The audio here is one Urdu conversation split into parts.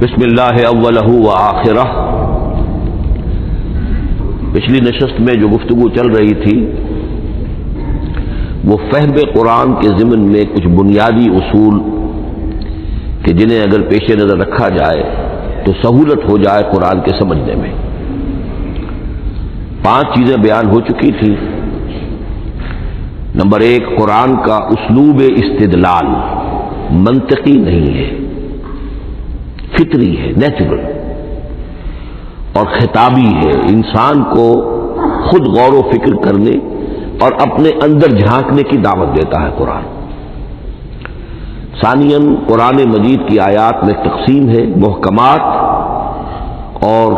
بسم اللہ اولہ و آخرہ۔ پچھلی نشست میں جو گفتگو چل رہی تھی وہ فہم قرآن کے ضمن میں کچھ بنیادی اصول کہ جنہیں اگر پیش نظر رکھا جائے تو سہولت ہو جائے قرآن کے سمجھنے میں۔ 5 چیزیں بیان ہو چکی تھی۔ نمبر 1، قرآن کا اسلوب استدلال منطقی نہیں ہے، فطری ہے، نیچرل اور خطابی ہے، انسان کو خود غور و فکر کرنے اور اپنے اندر جھانکنے کی دعوت دیتا ہے قرآن۔ ثانیاً، قرآن مجید کی آیات میں تقسیم ہے محکمات اور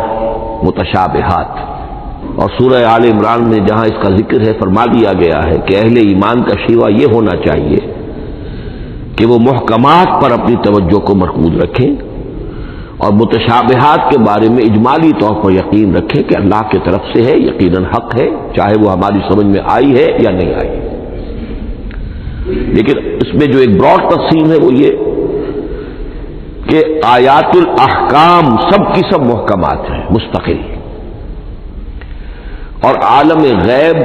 متشابہات، اور سورہ آل عمران میں جہاں اس کا ذکر ہے فرما دیا گیا ہے کہ اہل ایمان کا شیوہ یہ ہونا چاہیے کہ وہ محکمات پر اپنی توجہ کو مرکوز رکھیں اور متشابہات کے بارے میں اجمالی طور پر یقین رکھیں کہ اللہ کی طرف سے ہے، یقیناً حق ہے، چاہے وہ ہماری سمجھ میں آئی ہے یا نہیں آئی۔ لیکن اس میں جو ایک براڈ تقسیم ہے وہ یہ کہ آیات الاحکام سب کی سب محکمات ہیں مستقل، اور عالم غیب،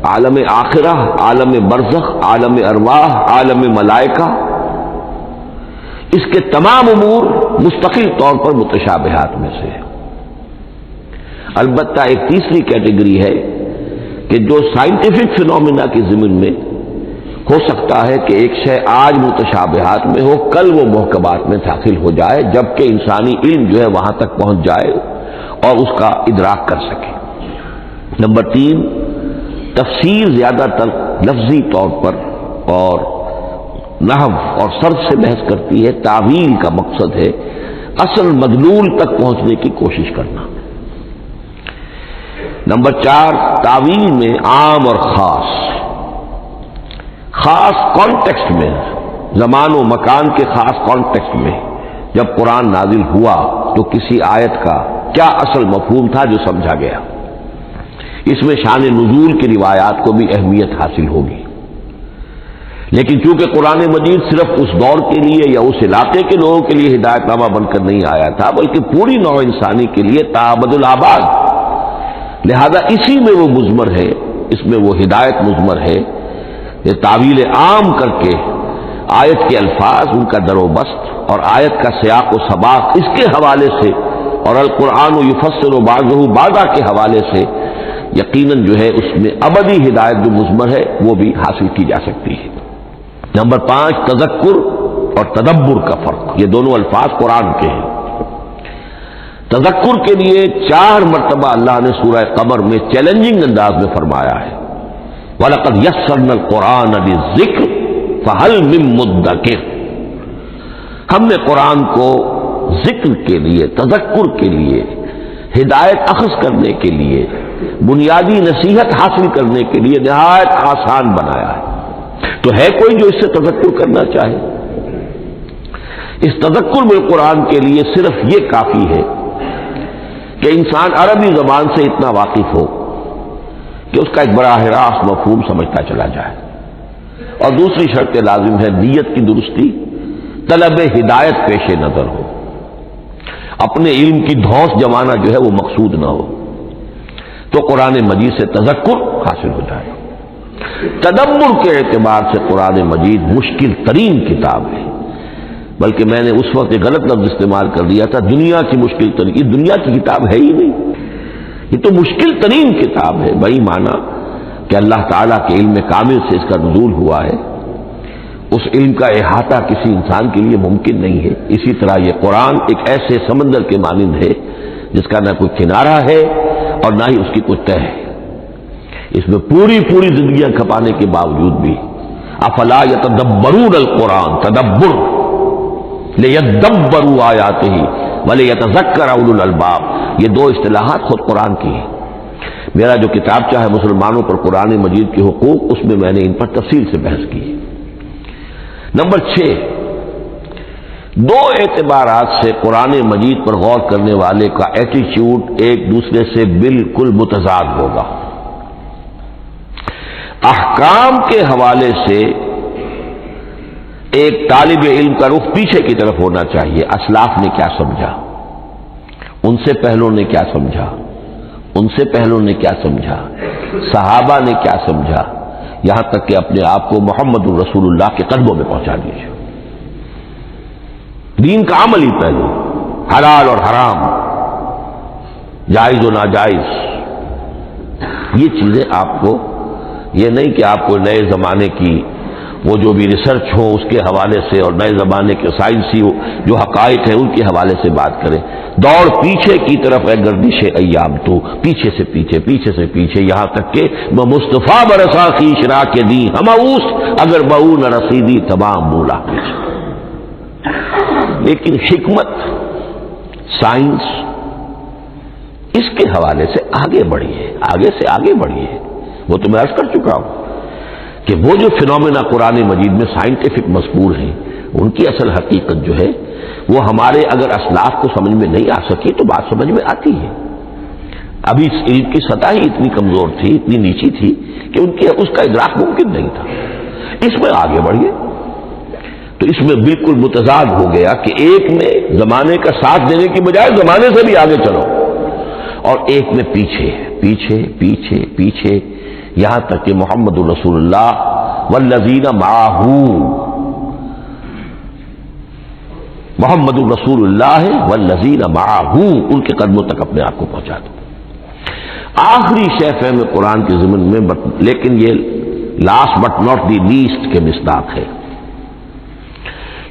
عالم آخرہ، عالم برزخ، عالم ارواح، عالم ملائکہ، اس کے تمام امور مستقل طور پر متشابہات میں سے ہے۔ البتہ ایک تیسری کیٹیگری ہے کہ جو سائنٹیفک فینومینا کے ضمن میں ہو سکتا ہے کہ ایک شے آج متشابہات میں ہو، کل وہ محکمات میں داخل ہو جائے، جبکہ انسانی علم جو ہے وہاں تک پہنچ جائے اور اس کا ادراک کر سکے۔ نمبر 3، تفسیر زیادہ تر لفظی طور پر اور نحو اور صرف سے بحث کرتی ہے، تعویل کا مقصد ہے اصل مدلول تک پہنچنے کی کوشش کرنا۔ نمبر 4، تعویل میں عام اور خاص کانٹیکسٹ میں، زمان و مکان کے خاص کانٹیکسٹ میں جب قرآن نازل ہوا تو کسی آیت کا کیا اصل مفہوم تھا جو سمجھا گیا۔ اس میں شان نزول کی روایات کو بھی اہمیت حاصل ہوگی۔ لیکن چونکہ قرآن مجید صرف اس دور کے لیے یا اس علاقے کے لوگوں کے لیے ہدایت نامہ بن کر نہیں آیا تھا، بلکہ پوری نوع انسانی کے لیے تابد الآباد، لہذا اسی میں وہ مضمر ہے، اس میں وہ ہدایت مضمر ہے۔ یہ تعویل عام کر کے آیت کے الفاظ، ان کا در و بست اور آیت کا سیاق و سباق اس کے حوالے سے، اور القرآن یفسر بعضہ بعضا کے حوالے سے یقیناً جو ہے اس میں ابدی ہدایت جو مضمر ہے وہ بھی حاصل کی جا سکتی ہے۔ نمبر 5، تذکر اور تدبر کا فرق، یہ دونوں الفاظ قرآن کے ہیں۔ تذکر کے لیے 4 مرتبہ اللہ نے سورہ قمر میں چیلنجنگ انداز میں فرمایا ہے، وَلَقَدْ يَسَّرْنَا الْقُرْآنَ لِلذِّكْرِ فَهَلْ مِن مُّدَّكِرٍ، ہم نے قرآن کو ذکر کے لیے، تذکر کے لیے، ہدایت اخذ کرنے کے لیے، بنیادی نصیحت حاصل کرنے کے لیے نہایت آسان بنایا ہے۔ تو ہے کوئی جو اس سے تذکر کرنا چاہے؟ اس تذکر بالقرآن کے لیے صرف یہ کافی ہے کہ انسان عربی زبان سے اتنا واقف ہو کہ اس کا ایک براہ راست مفہوم سمجھتا چلا جائے، اور دوسری شرط لازم ہے نیت کی درستی، طلب ہدایت پیش نظر ہو، اپنے علم کی دھوس جمانا جو ہے وہ مقصود نہ ہو، تو قرآن مجید سے تذکر حاصل ہو جائے۔ تدبر کے اعتبار سے قرآن مجید مشکل ترین کتاب ہے، بلکہ میں نے اس وقت ایک غلط لفظ استعمال کر دیا تھا، دنیا کی مشکل ترین، یہ دنیا کی کتاب ہے ہی نہیں، یہ تو مشکل ترین کتاب ہے، بھائی مانا کہ اللہ تعالیٰ کے علم کامل سے اس کا نزول ہوا ہے، اس علم کا احاطہ کسی انسان کے لیے ممکن نہیں ہے۔ اسی طرح یہ قرآن ایک ایسے سمندر کے مانند ہے جس کا نہ کوئی کنارہ ہے اور نہ ہی اس کی کوئی تہہ ہے، اس میں پوری زندگیاں کھپانے کے باوجود بھی افلا یتدبرون القرآن، تدبر، لیدبروا آیاتہ ولیتذکر اولو الالباب، یہ 2 اصطلاحات خود قرآن کی ہیں۔ میرا جو کتابچہ ہے مسلمانوں پر قرآن مجید کے حقوق، اس میں میں نے ان پر تفصیل سے بحث کی ہے۔ نمبر 6، 2 اعتبارات سے قرآن مجید پر غور کرنے والے کا ایٹیچیوڈ ایک دوسرے سے بالکل متضاد ہوگا۔ احکام کے حوالے سے ایک طالب علم کا رخ پیچھے کی طرف ہونا چاہیے. اسلاف نے کیا سمجھا، ان سے پہلوں نے کیا سمجھا، ان سے پہلوں نے کیا سمجھا، صحابہ نے کیا سمجھا، یہاں تک کہ اپنے آپ کو محمد الرسول اللہ کے قدموں میں پہنچا دیجیے. دین کا عملی پہلو، حلال اور حرام، جائز و ناجائز، یہ چیزیں آپ کو، یہ نہیں کہ آپ کو نئے زمانے کی وہ جو بھی ریسرچ ہو اس کے حوالے سے اور نئے زمانے کے سائنسی جو حقائق ہیں ان کے حوالے سے بات کریں. دوڑ پیچھے کی طرف ہے گردش ایام، تو پیچھے سے پیچھے، پیچھے سے پیچھے، یہاں تک کہ مصطفیٰ برسا کی شرا کے دی ہماؤس اگر بہو نہ رسیدی تمام مولا. لیکن حکمت، سائنس اس کے حوالے سے آگے بڑھی ہے، آگے سے آگے بڑھی ہے. وہ تو میں عرض کر چکا ہوں کہ وہ جو فینومینا قرآن مجید میں سائنٹیفک مذکور ہیں ان کی اصل حقیقت جو ہے وہ ہمارے اگر اسلاف کو سمجھ میں نہیں آ سکی تو بات سمجھ میں آتی ہے. ابھی اس علم کی سطح ہی اتنی کمزور تھی، اتنی نیچی تھی کہ ان کی اس کا ادراک ممکن نہیں تھا. اس میں آگے بڑھیے تو اس میں بالکل متضاد ہو گیا کہ ایک میں زمانے کا ساتھ دینے کی بجائے زمانے سے بھی آگے چلو، اور ایک میں پیچھے پیچھے پیچھے پیچھے، یہاں تک کہ محمد الرسول اللہ والذین معہ، محمد الرسول اللہ والذین معہ، ان کے قدموں تک اپنے آپ کو پہنچا دو. آخری شے فہم قرآن کے ضمن میں، لیکن یہ last but not the least کے مصداق ہے.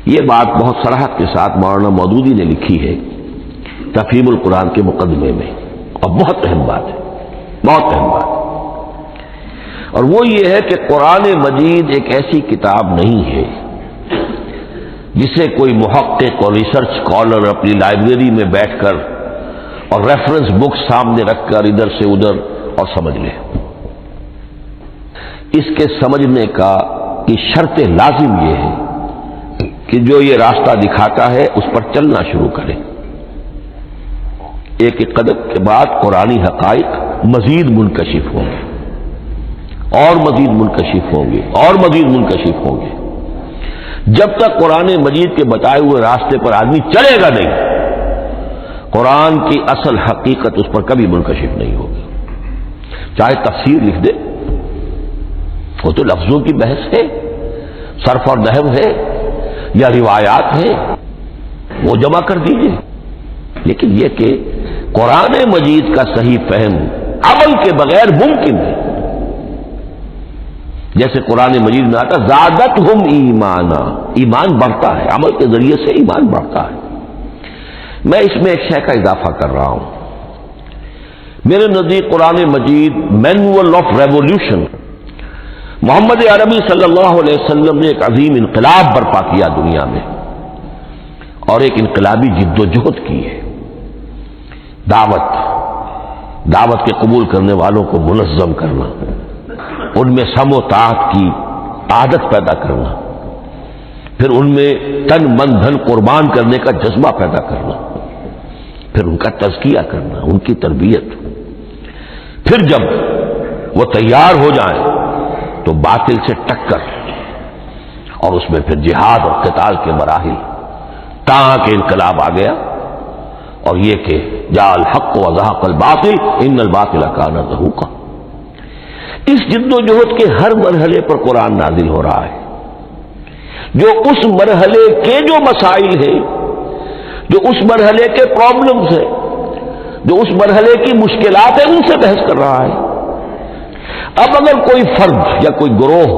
یہ بات بہت صراحت کے ساتھ مولانا مودودی نے لکھی ہے تفہیم القرآن کے مقدمے میں، اور بہت اہم بات ہے، بہت اہم بات. اور وہ یہ ہے کہ قرآن مجید ایک ایسی کتاب نہیں ہے جسے کوئی محقق اور ریسرچ اسکالر اپنی لائبریری میں بیٹھ کر اور ریفرنس بک سامنے رکھ کر ادھر سے ادھر اور سمجھ لے. اس کے سمجھنے کا کی شرط لازم یہ ہے کہ جو یہ راستہ دکھاتا ہے اس پر چلنا شروع کرے. ایک ایک قدم کے بعد قرآنی حقائق مزید منکشف ہوں گے اور مزید منکشف ہوں گے اور مزید منکشف ہوں گے. جب تک قرآن مجید کے بتائے ہوئے راستے پر آدمی چلے گا نہیں، قرآن کی اصل حقیقت اس پر کبھی منکشف نہیں ہوگی. چاہے تفسیر لکھ دے، وہ تو لفظوں کی بحث ہے، صرف اور نحو ہے یا روایات ہے، وہ جمع کر دیجیے. لیکن یہ کہ قرآن مجید کا صحیح فہم عمل کے بغیر ممکن ہے. جیسے قرآن مجید میں آتا زادتہم ایمانا، ایمان بڑھتا ہے، عمل کے ذریعے سے ایمان بڑھتا ہے. میں اس میں ایک شے کا اضافہ کر رہا ہوں. میرے نزدیک قرآن مجید مینول آف ریولیوشن، محمد عربی صلی اللہ علیہ وسلم نے ایک عظیم انقلاب برپا کیا دنیا میں، اور ایک انقلابی جد و جہد کی ہے. دعوت کے قبول کرنے والوں کو منظم کرنا، ان میں سم و طاعت کی عادت پیدا کرنا، پھر ان میں تن من دھن قربان کرنے کا جذبہ پیدا کرنا، پھر ان کا تزکیہ کرنا، ان کی تربیت. پھر جب وہ تیار ہو جائیں تو باطل سے ٹکر، اور اس میں پھر جہاد اور قتال کے مراحل، تاکہ انقلاب آ گیا. اور یہ کہ جاء الحق وزهق الباطل ان الباطل کان زهوقا. اس جد و جہد کے ہر مرحلے پر قرآن نازل ہو رہا ہے، جو اس مرحلے کے جو مسائل ہیں، جو اس مرحلے کے پرابلمز ہیں، جو اس مرحلے کی مشکلات ہیں، ان سے بحث کر رہا ہے. اب اگر کوئی فرد یا کوئی گروہ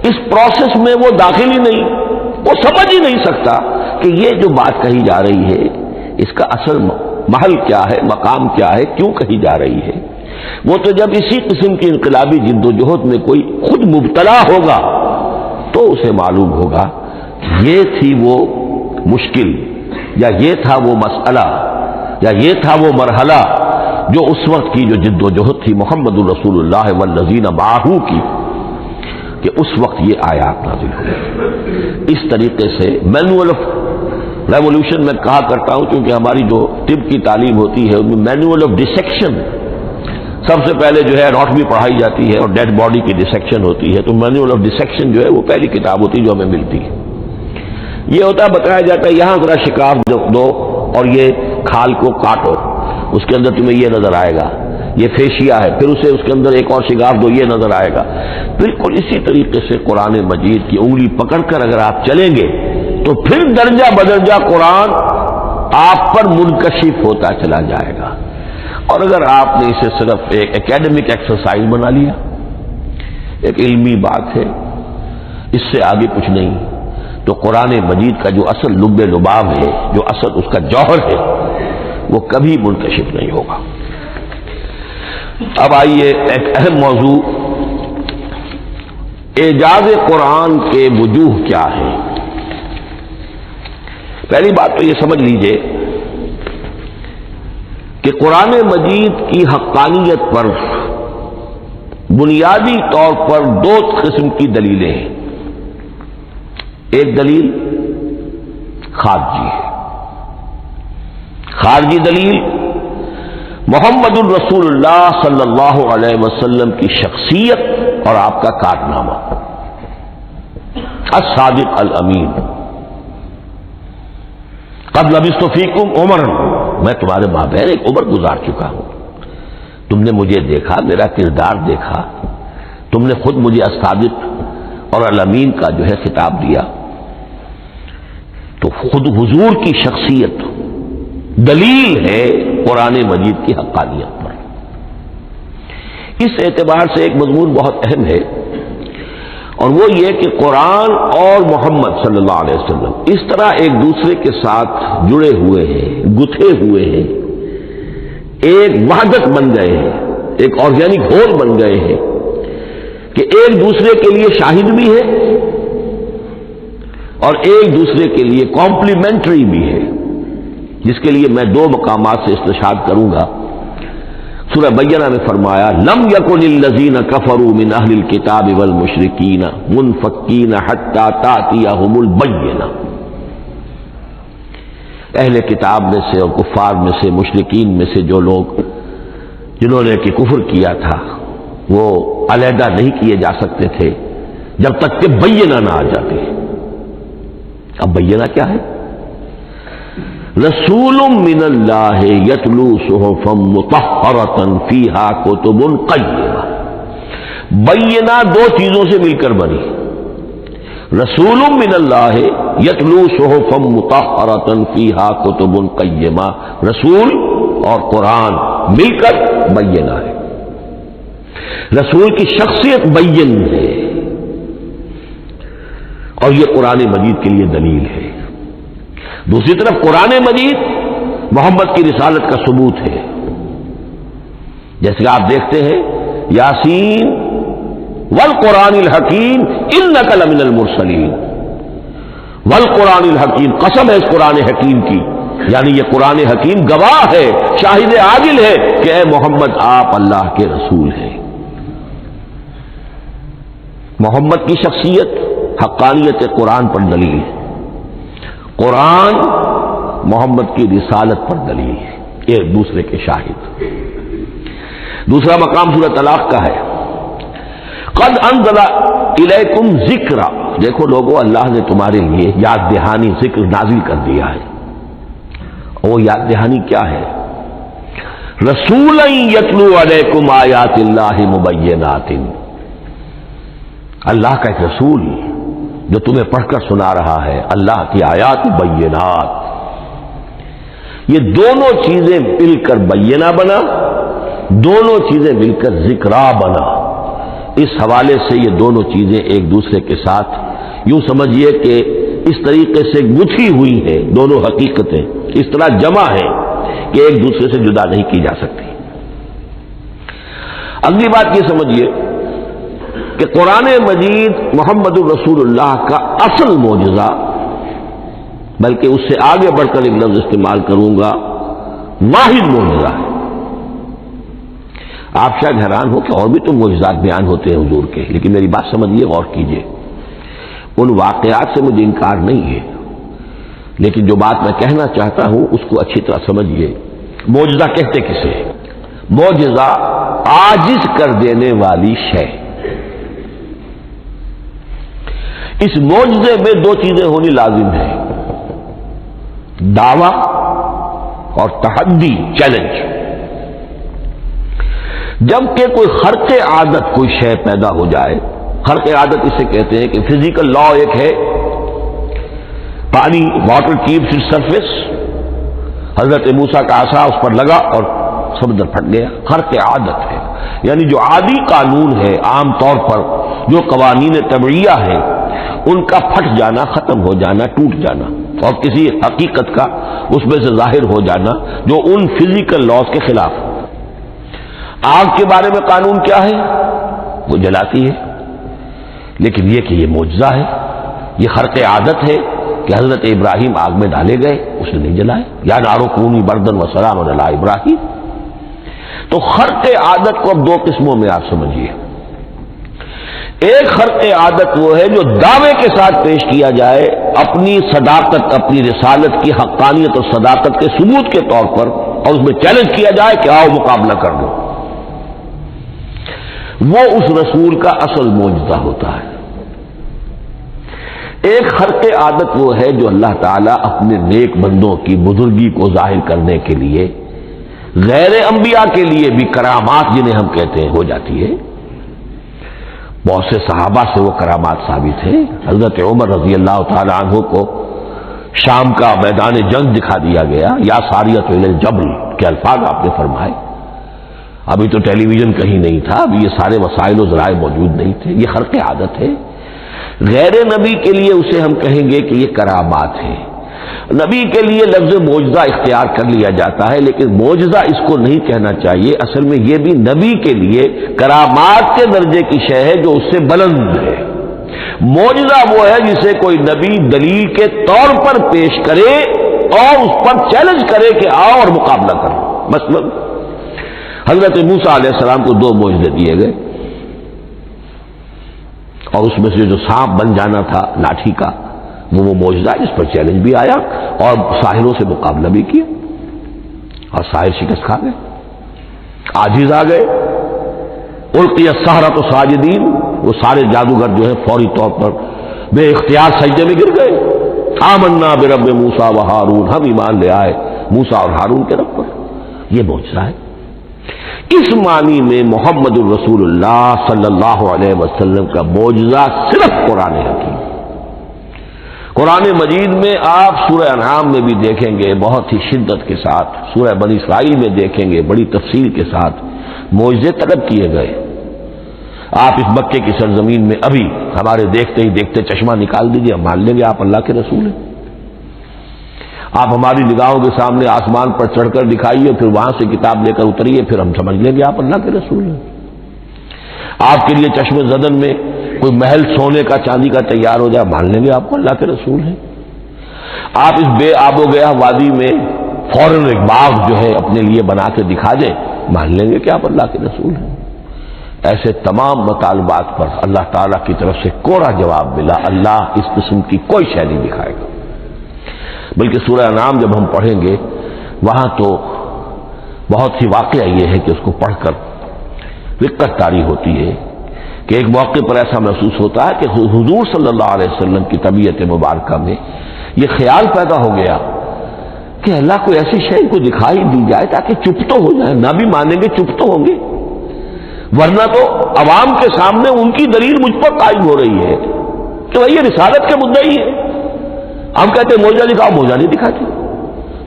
اس پروسیس میں وہ داخل ہی نہیں، وہ سمجھ ہی نہیں سکتا کہ یہ جو بات کہی جا رہی ہے اس کا اصل محل کیا ہے، مقام کیا ہے، کیوں کہی جا رہی ہے، وہ تو جب اسی قسم کی انقلابی جد و جہد میں کوئی خود مبتلا ہوگا تو اسے معلوم ہوگا یہ تھی وہ مشکل، یا یہ تھا وہ مسئلہ، یا یہ تھا وہ مرحلہ جو اس وقت کی جو جد و جہد تھی محمد الرسول اللہ والذین معہ کی، کہ اس وقت یہ آیات نازل ہوئی. اس طریقے سے مینول آف ریولیوشن میں کہا کرتا ہوں، کیونکہ ہماری جو طب کی تعلیم ہوتی ہے ان میں مینول آف ڈسیکشن، سب سے پہلے جو ہے اناٹمی پڑھائی جاتی ہے اور ڈیڈ باڈی کی ڈسیکشن ہوتی ہے، تو مینول آف ڈسیکشن جو ہے وہ پہلی کتاب ہوتی ہے جو ہمیں ملتی ہے۔ یہ ہوتا ہے، بتایا جاتا ہے یہاں ذرا شکاف دو اور یہ کھال کو کاٹو، اس کے اندر تمہیں یہ نظر آئے گا، یہ فیشیا ہے، پھر اسے اس کے اندر ایک اور شگاف دو، یہ نظر آئے گا۔ بالکل اسی طریقے سے قرآن مجید کی انگلی پکڑ کر اگر آپ چلیں گے تو پھر درجہ بدرجہ قرآن آپ پر منکشف ہوتا چلا جائے گا۔ اور اگر آپ نے اسے صرف ایک اکیڈمک ایکسرسائز بنا لیا، ایک علمی بات ہے، اس سے آگے کچھ نہیں، تو قرآن مجید کا جو اصل لب لباب ہے، جو اصل اس کا جوہر ہے، وہ کبھی منکشف نہیں ہوگا۔ اب آئیے ایک اہم موضوع، اعجاز قرآن کے وجوہ کیا ہے۔ پہلی بات تو یہ سمجھ لیجئے کہ قرآن مجید کی حقانیت پر بنیادی طور پر دو قسم کی دلیلیں ہیں۔ ایک دلیل خارجی ہے، خارجی دلیل محمد الرسول اللہ صلی اللہ علیہ وسلم کی شخصیت اور آپ کا کارنامہ، الصادق الامین، قد لبثت فیکم عمرا، میں تمہارے مابین ایک عمر گزار چکا ہوں، تم نے مجھے دیکھا، میرا کردار دیکھا، تم نے خود مجھے الصادق اور الامین کا جو ہے خطاب دیا، تو خود حضور کی شخصیت دلیل ہے قرآن مجید کی حقانیت پر۔ اس اعتبار سے ایک مضمون بہت اہم ہے، اور وہ یہ کہ قرآن اور محمد صلی اللہ علیہ وسلم اس طرح ایک دوسرے کے ساتھ جڑے ہوئے ہیں، گتھے ہوئے ہیں، ایک وحدت بن گئے ہیں، ایک آرگینک ہول بن گئے ہیں کہ ایک دوسرے کے لیے شاہد بھی ہے اور ایک دوسرے کے لیے کمپلیمنٹری بھی ہے، جس کے لیے میں دو مقامات سے استشہاد کروں گا۔ سورہ بینہ میں فرمایا لم یکن الذین کفروا من اہل الکتاب والمشرکین منفکین حتی تأتیہم البینہ، اہل کتاب میں سے اور کفار میں سے، مشرکین میں سے جو لوگ جنہوں نے کہ کفر کیا تھا، وہ علیحدہ نہیں کیے جا سکتے تھے جب تک کہ بینہ نہ آ جاتے۔ اب بینہ کیا ہے؟ رسول من اللہ یتلو صحفا مطہرۃ فیہا کتب قیمہ، بینہ دو چیزوں سے مل کر بنی، رسول من اللہ یتلو صحفا مطہرۃ فیہا کتب قیمہ، رسول اور قرآن مل کر بینہ ہے، رسول کی شخصیت بین ہے، اور یہ قرآن مجید کے لیے دلیل ہے۔ دوسری طرف قرآن مجید محمد کی رسالت کا ثبوت ہے، جیسے کہ آپ دیکھتے ہیں یاسین والقرآن الحکیم انک لمن المرسلین، والقرآن الحکیم، قسم ہے اس قرآن حکیم کی، یعنی یہ قرآن حکیم گواہ ہے، شاہد عادل ہے کہ اے محمد آپ اللہ کے رسول ہیں۔ محمد کی شخصیت حقانیت قرآن پر دلیل ہے، قرآن محمد کی رسالت پر دلیل ہے، ایک دوسرے کے شاہد۔ دوسرا مقام سورۃ طلاق کا ہے، قد انزل الیکم ذکرا، دیکھو لوگو اللہ نے تمہارے لیے یاد دہانی ذکر نازل کر دیا ہے، وہ یاد دہانی کیا ہے؟ رسولا یتلو علیکم آیات اللہ مبینات، اللہ کا ایک رسول جو تمہیں پڑھ کر سنا رہا ہے اللہ کی آیات بینات، یہ دونوں چیزیں مل کر بینہ بنا، دونوں چیزیں مل کر ذکرا بنا۔ اس حوالے سے یہ دونوں چیزیں ایک دوسرے کے ساتھ یوں سمجھیے کہ اس طریقے سے گتھی ہوئی ہیں، دونوں حقیقتیں اس طرح جمع ہیں کہ ایک دوسرے سے جدا نہیں کی جا سکتی۔ اگلی بات یہ سمجھیے کہ قرآن مجید محمد الرسول اللہ کا اصل معجزہ، بلکہ اس سے آگے بڑھ کر ایک لفظ استعمال کروں گا، واحد معجزہ ہے۔ آپ شاید حیران ہو کہ اور بھی تو معجزات بیان ہوتے ہیں حضور کے، لیکن میری بات سمجھیے، غور کیجیے، ان واقعات سے مجھے انکار نہیں ہے، لیکن جو بات میں کہنا چاہتا ہوں اس کو اچھی طرح سمجھیے۔ معجزہ کہتے کسے؟ معجزہ عاجز کر دینے والی شے۔ اس معجزے میں دو چیزیں ہونی لازم ہیں، دعویٰ اور تحدی، چیلنج۔ جبکہ کوئی خرق عادت کوئی شے پیدا ہو جائے، خرق عادت اسے کہتے ہیں کہ فزیکل لا ایک ہے، پانی، واٹر کیپس اٹس سرفیس، حضرت موسیٰ کا عصا اس پر لگا اور سمندر پھٹ گیا، خرق عادت ہے، یعنی جو عادی قانون ہے، عام طور پر جو قوانین طبعیہ ہے ان کا پھٹ جانا، ختم ہو جانا، ٹوٹ جانا، اور کسی حقیقت کا اس میں سے ظاہر ہو جانا جو ان فزیکل لاز کے خلاف۔ آگ کے بارے میں قانون کیا ہے؟ وہ جلاتی ہے، لیکن یہ کہ یہ معجزہ ہے، یہ خرق عادت ہے کہ حضرت ابراہیم آگ میں ڈالے گئے، اس نے نہیں جلائے، یا نارو کونی بردن و سلام علی ابراہیم۔ تو خرق عادت کو اب دو قسموں میں آپ سمجھیے۔ ایک خرق عادت وہ ہے جو دعوے کے ساتھ پیش کیا جائے، اپنی صداقت، اپنی رسالت کی حقانیت اور صداقت کے ثبوت کے طور پر، اور اس میں چیلنج کیا جائے کہ آؤ مقابلہ کر لو، وہ اس رسول کا اصل معجزہ ہوتا ہے۔ ایک خرق عادت وہ ہے جو اللہ تعالیٰ اپنے نیک بندوں کی بزرگی کو ظاہر کرنے کے لیے، غیر انبیاء کے لیے بھی کرامات جنہیں ہم کہتے ہیں ہو جاتی ہے۔ بہت سے صحابہ سے وہ کرامات ثابت ہیں۔ حضرت عمر رضی اللہ تعالی عنہ کو شام کا میدان جنگ دکھا دیا گیا، یا ساریۃ الی الجبل کے الفاظ آپ نے فرمائے۔ ابھی تو ٹیلی ویژن کہیں نہیں تھا، ابھی یہ سارے وسائل و ذرائع موجود نہیں تھے، یہ خرق عادت ہے۔ غیر نبی کے لیے اسے ہم کہیں گے کہ یہ کرامات ہے۔ نبی کے لیے لفظ معجزہ اختیار کر لیا جاتا ہے، لیکن معجزہ اس کو نہیں کہنا چاہیے، اصل میں یہ بھی نبی کے لیے کرامات کے درجے کی شے ہے جو اس سے بلند ہے۔ معجزہ وہ ہے جسے کوئی نبی دلیل کے طور پر پیش کرے اور اس پر چیلنج کرے کہ آؤ اور مقابلہ کرو۔ مثلا حضرت موسیٰ علیہ السلام کو دو معجزے دیے گئے، اور اس میں سے جو سانپ بن جانا تھا لاٹھی کا، وہ معجزہ جس پر چیلنج بھی آیا اور ساحروں سے مقابلہ بھی کیا، اور ساحر شکست کھا گئے، عاجز آ گئے۔ القی السحرۃ ساجدین، وہ سارے جادوگر جو ہے فوری طور پر بے اختیار سجدے میں گر گئے۔ آمنا برب موسیٰ و ہارون، ہم ایمان لے آئے موسیٰ اور ہارون کے رب پر۔ یہ معجزہ ہے۔ اس معنی میں محمد الرسول اللہ صلی اللہ علیہ وسلم کا معجزہ صرف قرآن حکیم۔ قرآن مجید میں آپ سورہ انعام میں بھی دیکھیں گے بہت ہی شدت کے ساتھ، سورہ بنی اسرائیل میں دیکھیں گے بڑی تفصیل کے ساتھ معجزے طلب کیے گئے۔ آپ اس مکے کی سرزمین میں ابھی ہمارے دیکھتے ہی دیکھتے چشمہ نکال دیجیے، ہم مان لیں گے آپ اللہ کے رسول ہیں۔ آپ ہماری نگاہوں کے سامنے آسمان پر چڑھ کر دکھائیے، پھر وہاں سے کتاب لے کر اتریے، پھر ہم سمجھ لیں گے آپ اللہ کے رسول ہیں۔ آپ کے لیے چشم زدن میں کوئی محل سونے کا چاندی کا تیار ہو جائے، مان لیں گے آپ کو اللہ کے رسول ہیں۔ آپ اس بے آب و گیا وادی میں فوراً ایک باغ جو ہے اپنے لیے بنا کے دکھا دیں، مان لیں گے کہ آپ اللہ کے رسول ہیں۔ ایسے تمام مطالبات پر اللہ تعالیٰ کی طرف سے کوڑا جواب ملا، اللہ اس قسم کی کوئی شے نہیں دکھائے گا۔ بلکہ سورہ انعام جب ہم پڑھیں گے وہاں تو بہت ہی واقعہ یہ ہے کہ اس کو پڑھ کر رقت طاری ہوتی ہے کہ ایک موقع پر ایسا محسوس ہوتا ہے کہ حضور صلی اللہ علیہ وسلم کی طبیعت مبارکہ میں یہ خیال پیدا ہو گیا کہ اللہ کو ایسی شے کو دکھائی دی جائے تاکہ چپ تو ہو جائے، نہ بھی مانیں گے چپ تو ہوں گے، ورنہ تو عوام کے سامنے ان کی دلیل مجھ پر قائم ہو رہی ہے کہ بھائی یہ رسالت کے مدعی ہے، ہم کہتے ہیں معجزہ دکھاؤ، معجزہ نہیں دکھاتے،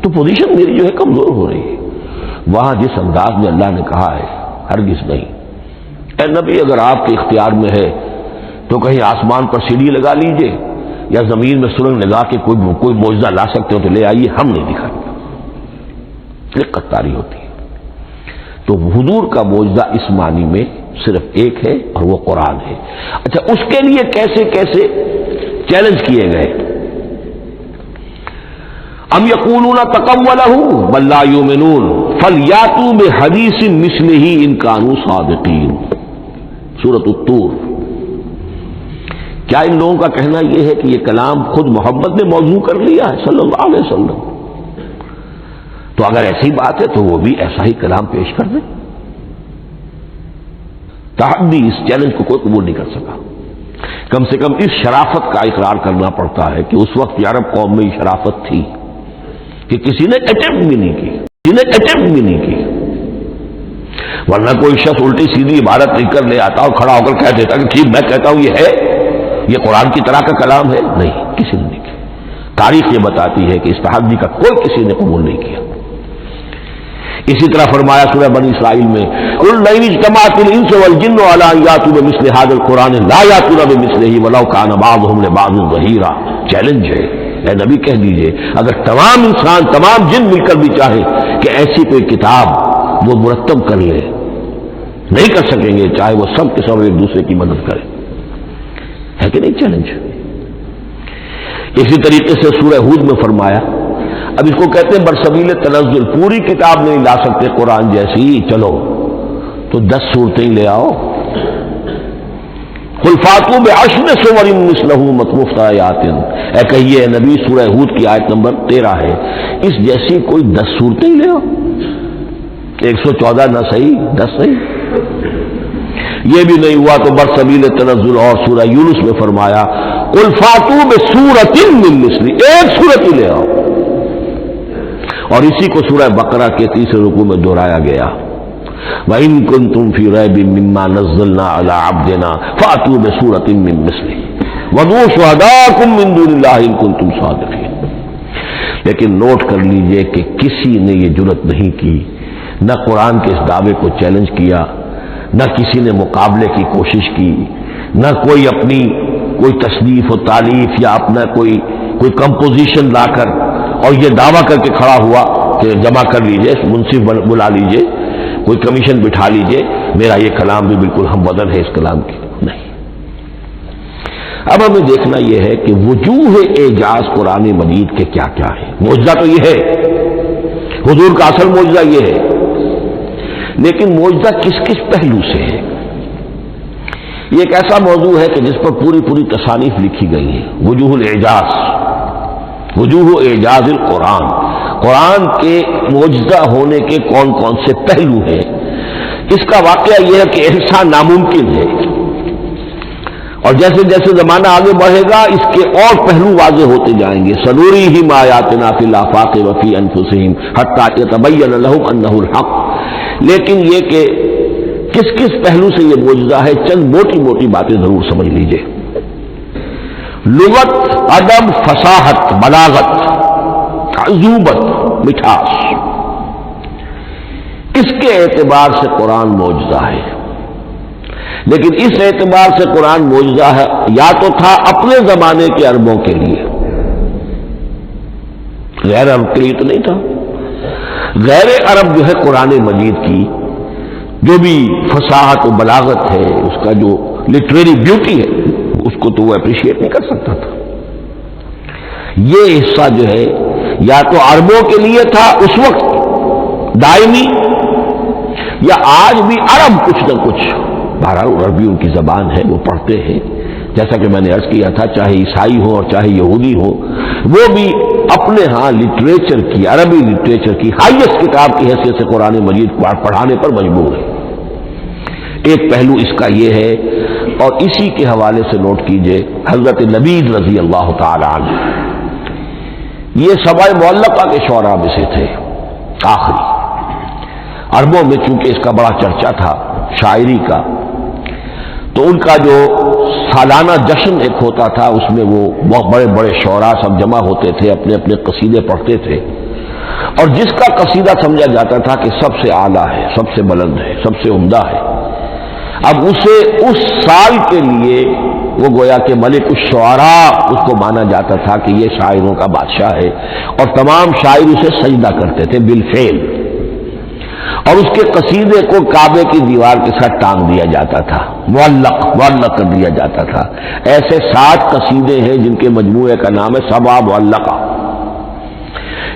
تو پوزیشن میری جو ہے کمزور ہو رہی ہے۔ وہاں جس انداز میں اللہ نے کہا ہے، ہرگز نہیں، اے نبی اگر آپ کے اختیار میں ہے تو کہیں آسمان پر سیڑھی لگا لیجئے یا زمین میں سرنگ لگا کے کوئی معجزہ لا سکتے ہو تو لے آئیے، ہم نہیں دکھائیں گے۔ رقت طاری ہوتی ہے۔ تو حضور کا معجزہ اس معنی میں صرف ایک ہے اور وہ قرآن ہے۔ اچھا، اس کے لیے کیسے کیسے چیلنج کیے گئے؟ ام یقولون تقولہ بل لا یؤمنون فلیاتوا بحدیث مثلہ ان کانوا صادقین، سورۃ الطور۔ کیا ان لوگوں کا کہنا یہ ہے کہ یہ کلام خود محمد نے موضوع کر لیا ہے صلی اللہ علیہ وسلم؟ تو اگر ایسی بات ہے تو وہ بھی ایسا ہی کلام پیش کر دیں۔ تحدی، اس چیلنج کو کوئی قبول نہیں کر سکا. کم سے کم اس شرافت کا اقرار کرنا پڑتا ہے کہ اس وقت عرب قوم میں یہ شرافت تھی کہ کسی نے اٹیمپٹ بھی نہیں کی. ورنہ کوئی شخص الٹی سیدھی عبارت لکھ کر لے آتا اور کھڑا ہو کر کہہ دیتا کہ ٹھیک میں کہتا ہوں یہ قرآن کی طرح کا کلام ہے. نہیں، کسی نے نہیں کیا. تاریخ یہ بتاتی ہے کہ اس تحدی کا کوئی کسی نے قبول نہیں کیا. اسی طرح فرمایا سورہ بنی اسرائیل میں قل لئن اجتمعت الانس والجن على ان ياتوا بمثل هذا القران لا ياتون بمثله ولو كان بعضهم لبعض ظهيرا. چیلنج ہے، اے نبی کہہ دیجئے اگر تمام انسان تمام جن مل کر بھی چاہے کہ ایسی کوئی کتاب وہ مرتب کر لے، نہیں کر سکیں گے، چاہے وہ سب کے سب ایک دوسرے کی مدد کرے. ہے کہ نہیں چیلنج؟ اسی طریقے سے سورہ ہود میں فرمایا، اب اس کو کہتے ہیں برسبیل تنزل، پوری کتاب نہیں لا سکتے قرآن جیسی، چلو تو 10 سورتیں لے آؤ. قل فاتوا بعشر سور مثلہ مفتریات، اے کہیے نبی سورہ ہود کی آیت نمبر 13 ہے، اس جیسی کوئی 10 سورتیں لے آؤ. 114 نہ صحیح 10 صحیح. یہ بھی نہیں ہوا تو برسبیل تنزل اور سورہ یونس میں فرمایا قل فاتوا بسورۃ من مثلہ، ایک سورت ہی لے آؤ. اور اسی کو سورہ بقرہ کے 3 رکوع میں دہرایا گیا، وَإِن كُنتُمْ فِي رَيْبٍ مِّمَّا نَزَّلْنَا عَلَىٰ عَبْدِنَا فَأْتُوا بِسُورَةٍ مِّن مِّثْلِهِ وَادْعُوا شُهَدَاءَكُم مِّن دُونِ اللَّهِ إِن كُنتُمْ صَادِقِينَ. لیکن نوٹ کر لیجئے کہ کسی نے یہ جرأت نہیں کی، نہ قرآن کے اس دعوے کو چیلنج کیا، نہ کسی نے مقابلے کی کوشش کی، نہ کوئی اپنی کوئی تصنیف و تالیف یا اپنا کوئی کمپوزیشن لا کر اور یہ دعویٰ کر کے کھڑا ہوا کہ جمع کر لیجئے، منصف بلا لیجئے، کوئی کمیشن بٹھا لیجئے، میرا یہ کلام بھی بالکل ہم بدل ہے اس کلام کی. نہیں. اب ہمیں دیکھنا یہ ہے کہ وجوہ اعجاز قرآن مجید کے کیا کیا ہے. معجزہ تو یہ ہے، حضور کا اصل معجزہ یہ ہے، لیکن معجزہ کس کس پہلو سے ہے؟ یہ ایک ایسا موضوع ہے کہ جس پر پوری تصانیف لکھی گئی ہیں. وجوہ الاعجاز، وجوہ اعجاز القرآن، قرآن کے معجزہ ہونے کے کون کون سے پہلو ہیں. اس کا واقعہ یہ ہے کہ احسان ناممکن ہے، اور جیسے جیسے زمانہ آگے بڑھے گا اس کے اور پہلو واضح ہوتے جائیں گے. سنوریہم آیاتنا فی الآفاق وفی انفسہم حتی یتبین لہم انہ الحق. لیکن یہ کہ کس کس پہلو سے یہ معجزہ ہے، چند موٹی باتیں ضرور سمجھ لیجئے. لغت، ادب، فصاحت، بلاغت، عذوبت، مٹھاس، اس کے اعتبار سے قرآن معجزہ ہے. لیکن اس اعتبار سے قرآن معجزہ ہے یا تو تھا اپنے زمانے کے عربوں کے لیے، غیر عرب کے لیے تو نہیں تھا. غیر عرب جو ہے قرآن مجید کی جو بھی فصاحت و بلاغت ہے، اس کا جو لٹریری بیوٹی ہے، اس کو تو وہ اپریشیٹ نہیں کر سکتا تھا. یہ حصہ جو ہے یا تو عربوں کے لیے تھا اس وقت دائمی، یا آج بھی عرب کچھ نہ کچھ، بہرحال عربی ان کی زبان ہے، وہ پڑھتے ہیں. جیسا کہ میں نے عرض کیا تھا، چاہے عیسائی ہو اور چاہے یہودی ہو، وہ بھی اپنے ہاں لٹریچر کی، عربی لٹریچر کی ہائیسٹ کتاب کی حیثیت سے قرآن مجید پڑھانے پر مجبور ہے. ایک پہلو اس کا یہ ہے، اور اسی کے حوالے سے نوٹ کیجئے حضرت نبید رضی اللہ تعالی عنہ، یہ سبع معلقہ کے شعراء میں سے تھے آخری. عربوں میں چونکہ اس کا بڑا چرچا تھا شاعری کا، تو ان کا جو سالانہ جشن ایک ہوتا تھا، اس میں وہ بہت بڑے بڑے شعراء سب جمع ہوتے تھے، اپنے اپنے قصیدے پڑھتے تھے، اور جس کا قصیدہ سمجھا جاتا تھا کہ سب سے اعلیٰ ہے، سب سے بلند ہے، سب سے عمدہ ہے، اب اسے اس سال کے لیے وہ گویا کہ ملک الشعراء اس کو مانا جاتا تھا کہ یہ شاعروں کا بادشاہ ہے، اور تمام شاعر اسے سجدہ کرتے تھے بالفعل، اور اس کے قصیدے کو کعبے کی دیوار کے ساتھ ٹانگ دیا جاتا تھا، معلق کر دیا جاتا تھا. ایسے 7 قصیدے ہیں جن کے مجموعے کا نام ہے سبع معلقہ.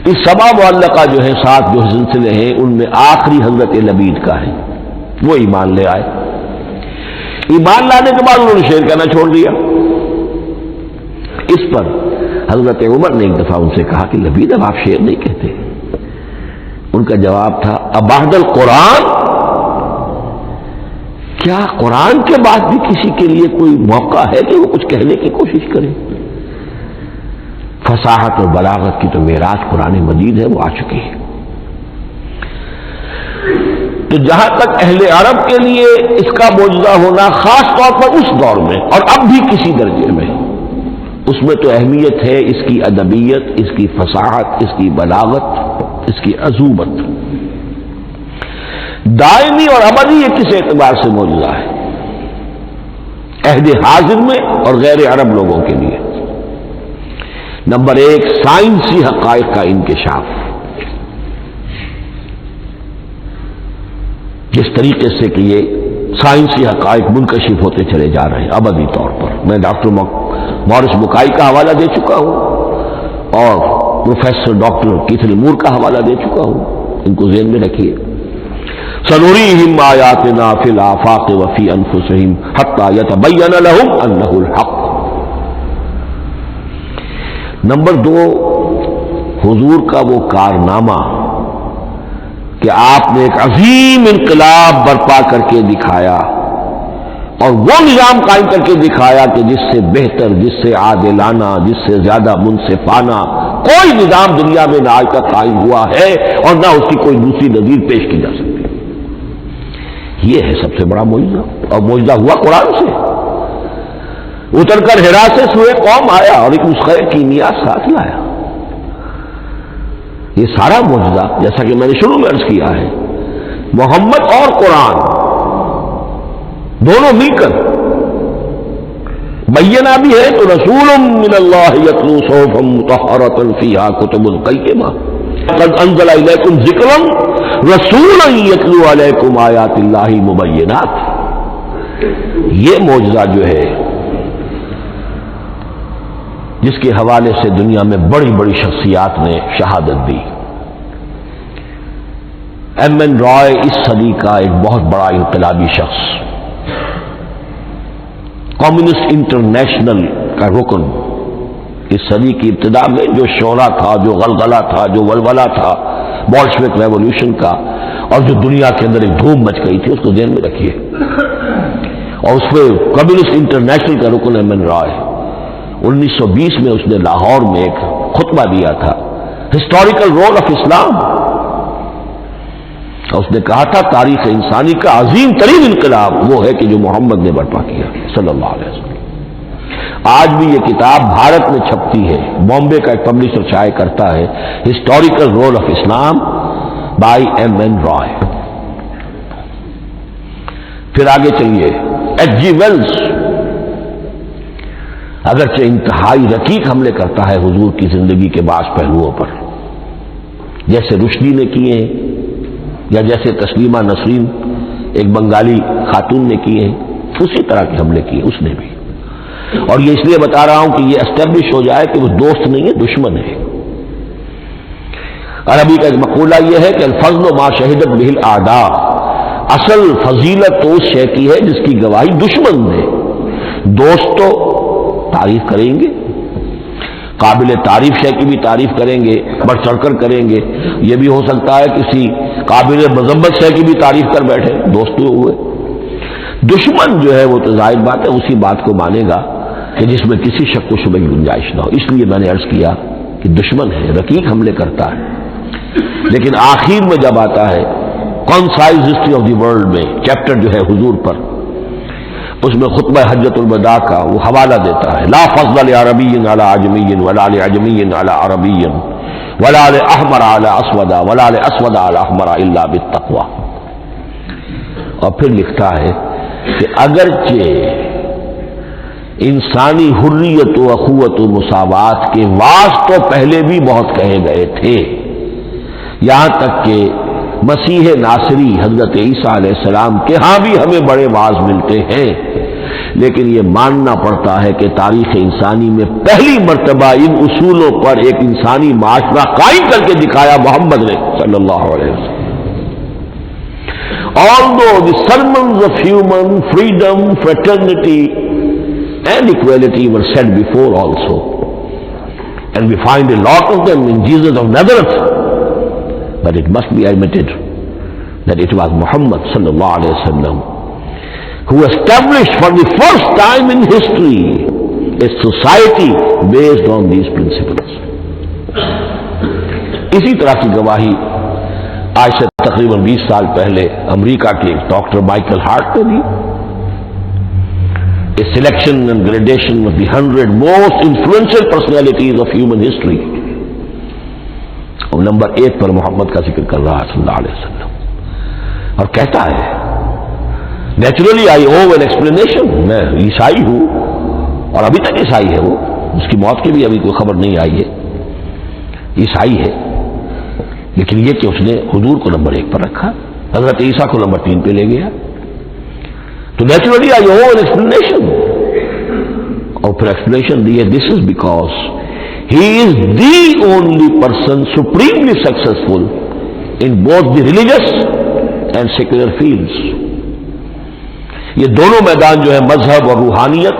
اس سبع معلقہ جو ہے 7 جو سلسلے ہیں، ان میں آخری حضرت لبید کا ہے. وہ ایمان لے آئے، ایمان لانے کے بعد انہوں نے شعر کہنا چھوڑ دیا. اس پر حضرت عمر نے ایک دفعہ ان سے کہا کہ لبید اب آپ شعر نہیں کہتے. ان کا جواب تھا ابعد القرآن، کیا قرآن کے بعد بھی کسی کے لیے کوئی موقع ہے کہ وہ کچھ کہنے کی کوشش کرے؟ فصاحت اور بلاغت کی تو معراج قرآن مجید ہے، وہ آ چکی ہے۔ تو جہاں تک اہل عرب کے لیے اس کا معجزہ ہونا خاص طور پر اس دور میں اور اب بھی کسی درجے میں، اس میں تو اہمیت ہے اس کی ادبیت، اس کی فصاحت، اس کی بلاغت، اس کی عذوبت۔ دائمی اور ابدی یہ کس اعتبار سے معجزہ ہے؟ عہد حاضر میں اور غیر عرب لوگوں کے لیے۔ نمبر ایک، سائنسی حقائق کا انکشاف۔ جس طریقے سے کہ یہ سائنسی حقائق منکشف ہوتے چلے جا رہے ہیں ابدی طور پر، میں ڈاکٹر مورس بکائی کا حوالہ دے چکا ہوں اور پروفیسر ڈاکٹر کیتھل مور کا حوالہ دے چکا ہوں، ان کو ذہن میں رکھیے۔ سنریہم آیاتنا فی الآفاق وفی انفسہم حتی یتبین لہم انہ الحق۔ نمبر دو، حضور کا وہ کارنامہ کہ آپ نے ایک عظیم انقلاب برپا کر کے دکھایا اور وہ نظام قائم کر کے دکھایا کہ جس سے بہتر، جس سے عادلانہ، جس سے زیادہ منصفانہ کوئی نظام دنیا میں نہ آج تک قائم ہوا ہے اور نہ اس کی کوئی دوسری نظیر پیش کی جا سکتی۔ یہ ہے سب سے بڑا معجزہ، اور معجزہ ہوا قرآن سے۔ اتر کر حرا سے سوئے قوم آیا اور ایک نسخہ کیمیا ساتھ لایا۔ یہ سارا معجزہ، جیسا کہ میں نے شروع میں عرض کیا ہے، محمد اور قرآن دونوں مل کر بینہ بھی ہے تو رسول من اللہ یتلو صحفا مطہرۃ فیہا کتب قیمہ قد انزل الیکم ذکرا رسولا یتلو علیکم آیات اللہ مبینات۔ یہ معجزہ جو ہے جس کے حوالے سے دنیا میں بڑی بڑی شخصیات نے شہادت دی۔ ایم این رائے اس صدی کا ایک بہت بڑا انقلابی شخص، کمیونسٹ انٹرنیشنل کا رکن، اس صدی کی ابتدا میں جو شعلہ تھا، جو غلغلہ تھا، جو ولولہ تھا بولشوک ریولوشن کا، اور جو دنیا کے اندر ایک دھوم مچ گئی تھی، اس کو ذہن میں رکھیے۔ اور اس پہ کمیونسٹ انٹرنیشنل کا رکن ایم این رائے 1920 میں اس نے لاہور میں ایک خطبہ دیا تھا، ہسٹوریکل رول آف اسلام، اور اس نے کہا تھا تاریخ انسانی کا عظیم ترین انقلاب وہ ہے کہ جو محمد نے برپا کیا صلی اللہ علیہ وسلم۔ آج بھی یہ کتاب بھارت میں چھپتی ہے، بامبے کا ایک پبلشر شائع کرتا ہے، historical role of Islam by M N Roy. پھر آگے چلیے، ایچ جی ویلز اگرچہ انتہائی رقیق حملے کرتا ہے حضور کی زندگی کے بعض پہلوؤں پر، جیسے رشدی نے کیے ہیں یا جیسے تسلیمہ نسرین ایک بنگالی خاتون نے کیے ہیں، اسی طرح کے حملے کیے اس نے بھی۔ اور یہ اس لیے بتا رہا ہوں کہ یہ اسٹیبلش ہو جائے کہ وہ دوست نہیں ہے، دشمن ہے۔ عربی کا ایک مقولہ یہ ہے کہ الفضل ما شہدت بہ الاعداء، اصل فضیلت تو اس شے کی ہے جس کی گواہی دشمن دے۔ دوست تو تعریف کریں گے، قابل تعریف شے کی بھی تعریف کریں گے، بڑھ چڑھ کر کریں گے۔ یہ بھی ہو سکتا ہے کسی قابل مذمت شے کی بھی تعریف کر بیٹھے، دوست ہوئے۔ دشمن جو ہے وہ تو ظاہر بات ہے اسی بات کو مانے گا کہ جس میں کسی شک و شبہ کی گنجائش نہ ہو۔ اس لیے میں نے عرض کیا کہ دشمن ہے، رقیق حملے کرتا ہے، لیکن آخر میں جب آتا ہے concise history of the world میں چیپٹر جو ہے حضور پر، اس میں خطبہ حجۃ الوداع کا وہ حوالہ دیتا ہے، لا فضل لعربی علی عجمی ولا لعجمی علی عربی ولا لاحمر علی اسود ولا لاسود علی احمر الا بالتقوی۔ اور پھر لکھتا ہے کہ اگرچہ انسانی حریت و اخوت و مساوات کے واعظ تو پہلے بھی بہت کہے گئے تھے، یہاں تک کہ مسیح ناصری حضرت عیسیٰ علیہ السلام کے ہاں بھی ہمیں بڑے واعظ ملتے ہیں، لیکن یہ ماننا پڑتا ہے کہ تاریخ انسانی میں پہلی مرتبہ ان اصولوں پر ایک انسانی معاشرہ قائم کر کے دکھایا محمد نے صلی اللہ علیہ وسلم۔ Although the sermons of human freedom, fraternity and equality were said before also, and we find a lot of them in Jesus of Nazareth, but it must be admitted that it was Muhammad sallallahu alaihi wasallam who established for the first time in history a society based on these principles. اسی طرح کی گواہی آج سے تقریباً 20 سال پہلے امریکہ کے ڈاکٹر مائیکل ہارٹ نے دی. A selection and gradation of the 100 most influential personalities of human history. اور نمبر 1 پر محمد کا ذکر کر رہا ہے صلی اللہ علیہ وسلم، اور کہتا ہے naturally I owe an explanation, میں عیسائی ہوں اور ابھی تک عیسائی ہے، وہ اس کی موت کی بھی ابھی کوئی خبر نہیں آئی ہے، عیسائی ہے، لیکن یہ کہ اس نے حضور کو نمبر 1 پر رکھا، حضرت عیسیٰ کو نمبر 3 پہ لے گیا، تو naturally I owe an explanation. اور پھر ایکسپلینیشن دی ہے this is because he is the only person supremely successful in both the religious and secular fields. یہ دونوں میدان جو ہے مذہب اور روحانیت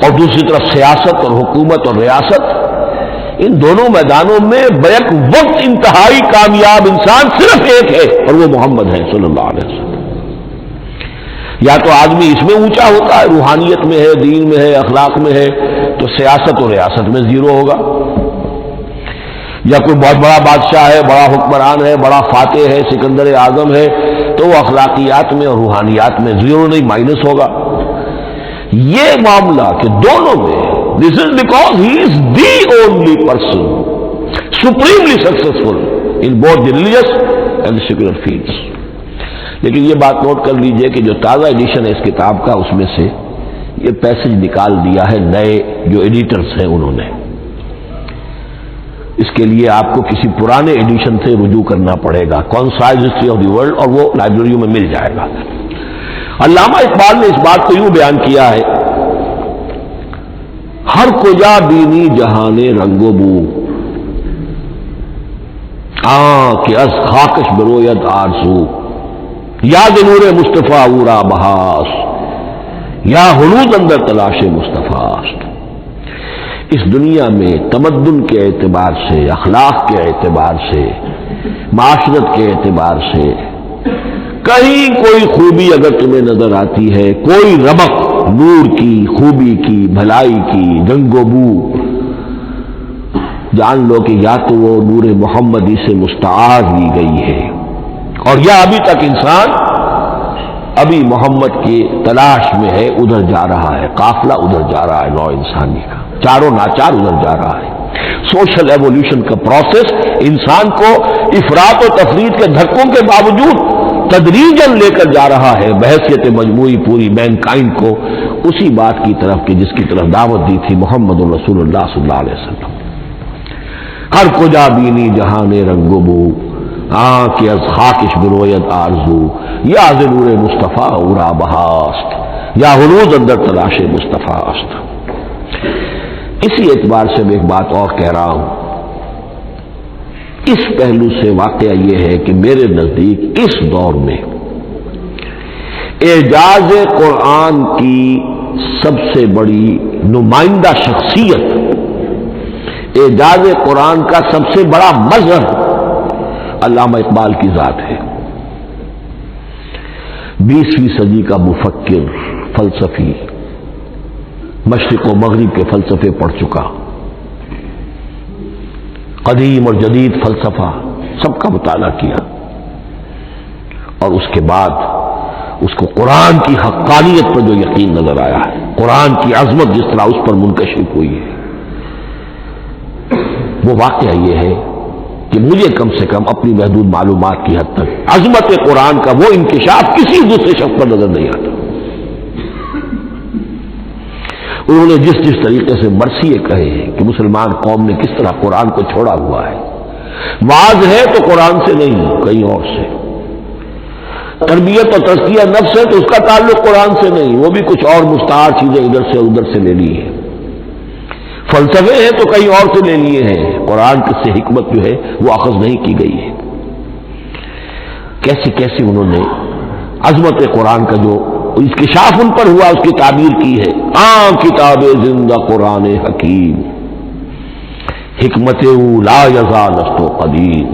اور دوسری طرف سیاست اور حکومت اور ریاست، ان دونوں میدانوں میں بیک وقت انتہائی کامیاب انسان صرف ایک ہے اور وہ محمد ہے صلی اللہ علیہ وسلم. یا تو آدمی اس میں اونچا ہوتا ہے، روحانیت میں ہے، دین میں ہے، اخلاق میں ہے، تو سیاست اور ریاست میں زیرو ہوگا، یا کوئی بہت بڑا بادشاہ ہے، بڑا حکمران ہے، بڑا فاتح ہے، سکندر اعظم ہے، تو وہ اخلاقیات میں اور روحانیات میں زیرو نہیں مائنس ہوگا. یہ معاملہ کہ دونوں میں this is because he is the only person supremely successful in both the religious and the secular fields. لیکن یہ بات نوٹ کر لیجئے کہ جو تازہ ایڈیشن ہے اس کتاب کا، اس میں سے یہ پیسج نکال دیا ہے نئے جو ایڈیٹرز ہیں انہوں نے. اس کے لیے آپ کو کسی پرانے ایڈیشن سے رجوع کرنا پڑے گا، concise history of the world, اور وہ لائبریریوں میں مل جائے گا. علامہ اقبال نے اس بات کو یوں بیان کیا ہے، ہر کجا بینی جہان رنگ و بو، کہ از خاکش بروید آرزو، یاد نور مصطفیٰ اورا بہاس، یا حلود اندر تلاش مصطفیٰ. اس دنیا میں تمدن کے اعتبار سے، اخلاق کے اعتبار سے، معاشرت کے اعتبار سے کہیں کوئی خوبی اگر تمہیں نظر آتی ہے، کوئی رمق نور کی، خوبی کی، بھلائی کی، رنگ و بو، جان لو کہ یا تو وہ نور محمدی سے مستعار لی گئی ہے، اور یا ابھی تک انسان ابھی محمد کی تلاش میں ہے، ادھر جا رہا ہے، قافلہ ادھر جا رہا ہے، نوع انسانی کا چاروں ناچار ادھر جا رہا ہے. سوشل ایوولوشن کا پروسیس انسان کو افراط و تفریط کے دھکوں کے باوجود تدریجاً لے کر جا رہا ہے بحیثیت مجموعی پوری مین کائنڈ کو اسی بات کی طرف کہ جس کی طرف دعوت دی تھی محمد رسول اللہ صلی اللہ علیہ وسلم. ہر کجا بینی جہان رنگ و بو، کہ از خاکش بروید آرزو، یا ز نور مصطفیٰ اورا بہاست، یا حلود اندر تلاش مصطفیٰ است. اسی اعتبار سے میں ایک بات اور کہہ رہا ہوں، اس پہلو سے واقعہ یہ ہے کہ میرے نزدیک اس دور میں اعجاز قرآن کی سب سے بڑی نمائندہ شخصیت، اعجاز قرآن کا سب سے بڑا مظہر علامہ اقبال کی ذات ہے. 20ویں صدی کا مفکر، فلسفی، مشرق و مغرب کے فلسفے پڑھ چکا، قدیم اور جدید فلسفہ سب کا مطالعہ کیا، اور اس کے بعد اس کو قرآن کی حقانیت پر جو یقین نظر آیا ہے، قرآن کی عظمت جس طرح اس پر منکشف ہوئی ہے، وہ واقعہ یہ ہے کہ مجھے کم سے کم اپنی محدود معلومات کی حد تک عظمت قرآن کا وہ انکشاف کسی دوسرے شخص پر نظر نہیں آتا. انہوں نے جس جس طریقے سے مرثیے کہے ہیں کہ مسلمان قوم نے کس طرح قرآن کو چھوڑا ہوا ہے، واز ہے تو قرآن سے نہیں کہیں اور سے، تربیت اور تزکیہ نفس ہے تو اس کا تعلق قرآن سے نہیں، وہ بھی کچھ اور مستعار چیزیں ادھر سے ادھر سے لے لی ہیں، فلسفے ہیں تو کہیں اور سے لے لیے ہیں، قرآن سے حکمت جو ہے وہ اخذ نہیں کی گئی ہے. کیسی کیسی انہوں نے عظمت قرآن کا جو انکشاف ان پر ہوا اس کی تعبیر کی ہے. کتاب زندہ قرآن حکیم، حکمت او لا یزال است و قدیم،